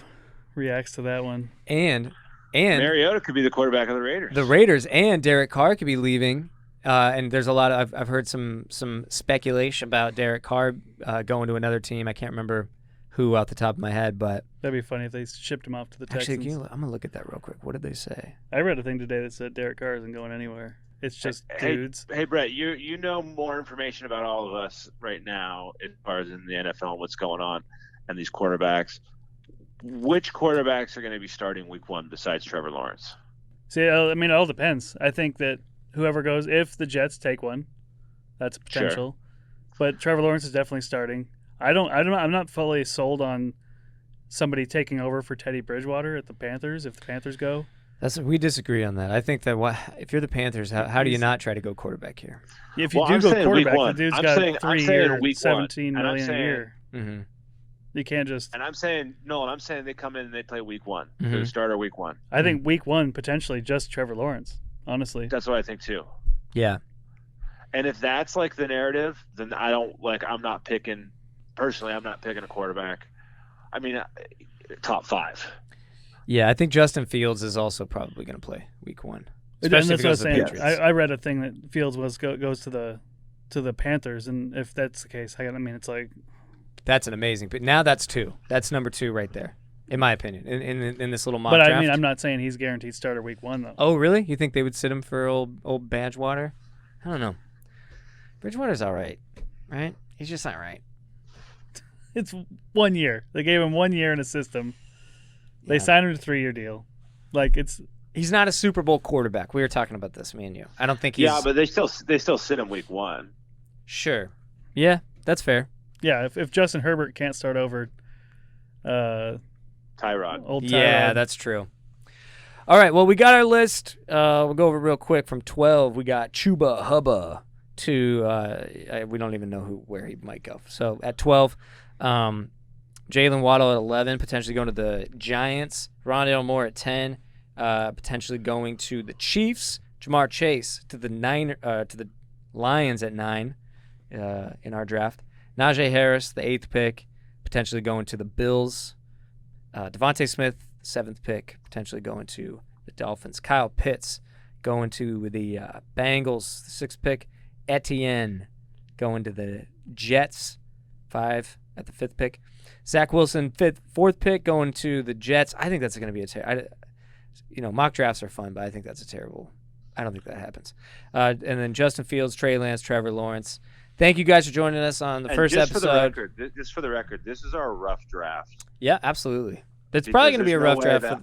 reacts to that one. And Mariota could be the quarterback of the Raiders. The Raiders and Derek Carr could be leaving. And there's a lot of I've heard some speculation about Derek Carr going to another team. I can't remember who out the top of my head, but that'd be funny if they shipped him off to the Texans. Actually, I'm gonna look at that real quick. What did they say? I read a thing today that said Derek Carr isn't going anywhere. It's just dudes. Hey, Brett, you know more information about all of us right now as far as in the NFL and what's going on and these quarterbacks. Which quarterbacks are going to be starting week 1 besides Trevor Lawrence? See, I mean, it all depends. I think that whoever goes, if the Jets take one, that's a potential. Sure. But Trevor Lawrence is definitely starting. I'm not fully sold on somebody taking over for Teddy Bridgewater at the Panthers if the Panthers go. We disagree on that. I think that if you're the Panthers, how do you not try to go quarterback here? If you do go quarterback, the dude's got 3 years, $17 million a year. Mm-hmm. You can't just. And I'm saying they come in and they play week 1. Mm-hmm. They start week 1. I think week 1 potentially just Trevor Lawrence. Honestly, that's what I think too. Yeah. And if that's like the narrative, then I'm not picking a quarterback. I mean, top 5. Yeah, I think Justin Fields is also probably going to play week 1. Especially if he goes to the Patriots. I read a thing that Fields goes to the to the Panthers, and if that's the case, I mean, it's like that's an amazing. But now that's 2. That's number 2 right there, in my opinion, in this little mock draft. But I mean, I'm not saying he's guaranteed starter week 1 though. Oh, really? You think they would sit him for old Badgewater? I don't know. Bridgewater's all right? He's just not right. It's 1 year. They gave him 1 year in a system. They signed him to a 3-year deal. Like he's not a Super Bowl quarterback. We were talking about this, me and you. I don't think he's. Yeah, but they still sit him week 1. Sure. Yeah, that's fair. Yeah, if Justin Herbert can't start over, Tyrod. Old Tyrod. Yeah, that's true. All right, well, we got our list. We'll go over real quick. From 12, we got Chuba Hubbard to we don't even know where he might go. So at 12, Jaylen Waddle at 11, potentially going to the Giants. Rondale Moore at 10, potentially going to the Chiefs. Jamar Chase to the Lions at 9 in our draft. Najee Harris, the 8th pick, potentially going to the Bills. Devonta Smith, 7th pick, potentially going to the Dolphins. Kyle Pitts going to the Bengals, the 6th pick. Etienne going to the Jets, 5 at the 5th pick. Zach Wilson, 4th pick, going to the Jets. I think that's going to be a terrible. Mock drafts are fun, but I think that's a terrible. I don't think that happens. And then Justin Fields, Trey Lance, Trevor Lawrence. Thank you guys for joining us on the first episode. Just for the record, this is our rough draft. Yeah, absolutely. It's probably going to be a rough draft.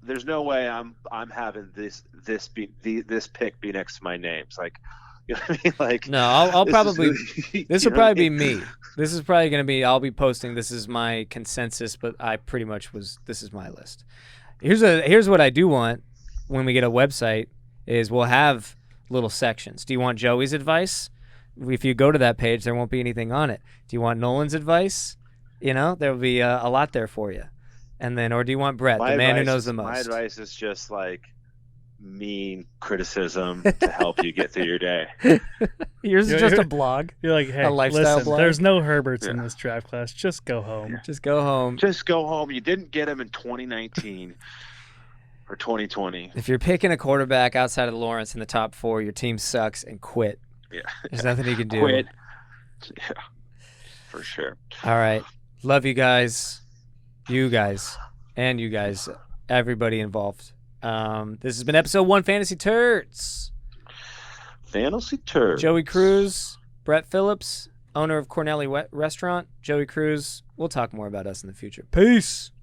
There's no way I'm having this pick be next to my names. Like, you know what I mean? Like, no, I'll probably. This will probably be me. This is probably going to be. I'll be posting. This is my consensus, but I pretty much was. This is my list. Here's what I do want when we get a website is we'll have little sections. Do you want Joey's advice? If you go to that page, there won't be anything on it. Do you want Nolan's advice? There will be a lot there for you. And then, or do you want Brett, the man who knows the most? My advice is just like mean criticism to help you get through your day. Yours is just a blog. You're like, hey, a lifestyle blog. There's no Herberts in this draft class. Just go home. Yeah. Just go home. Just go home. You didn't get him in 2019 or 2020. If you're picking a quarterback outside of Lawrence in the top 4, your team sucks and quit. Yeah. There's nothing you can do. Quit. Yeah, for sure. All right. Love you guys. You guys. And you guys. Everybody involved. This has been episode 1, Fantasy Turds. Fantasy Turds. Joey Cruz, Brett Phillips, owner of Cornelli Restaurant. Joey Cruz. We'll talk more about us in the future. Peace.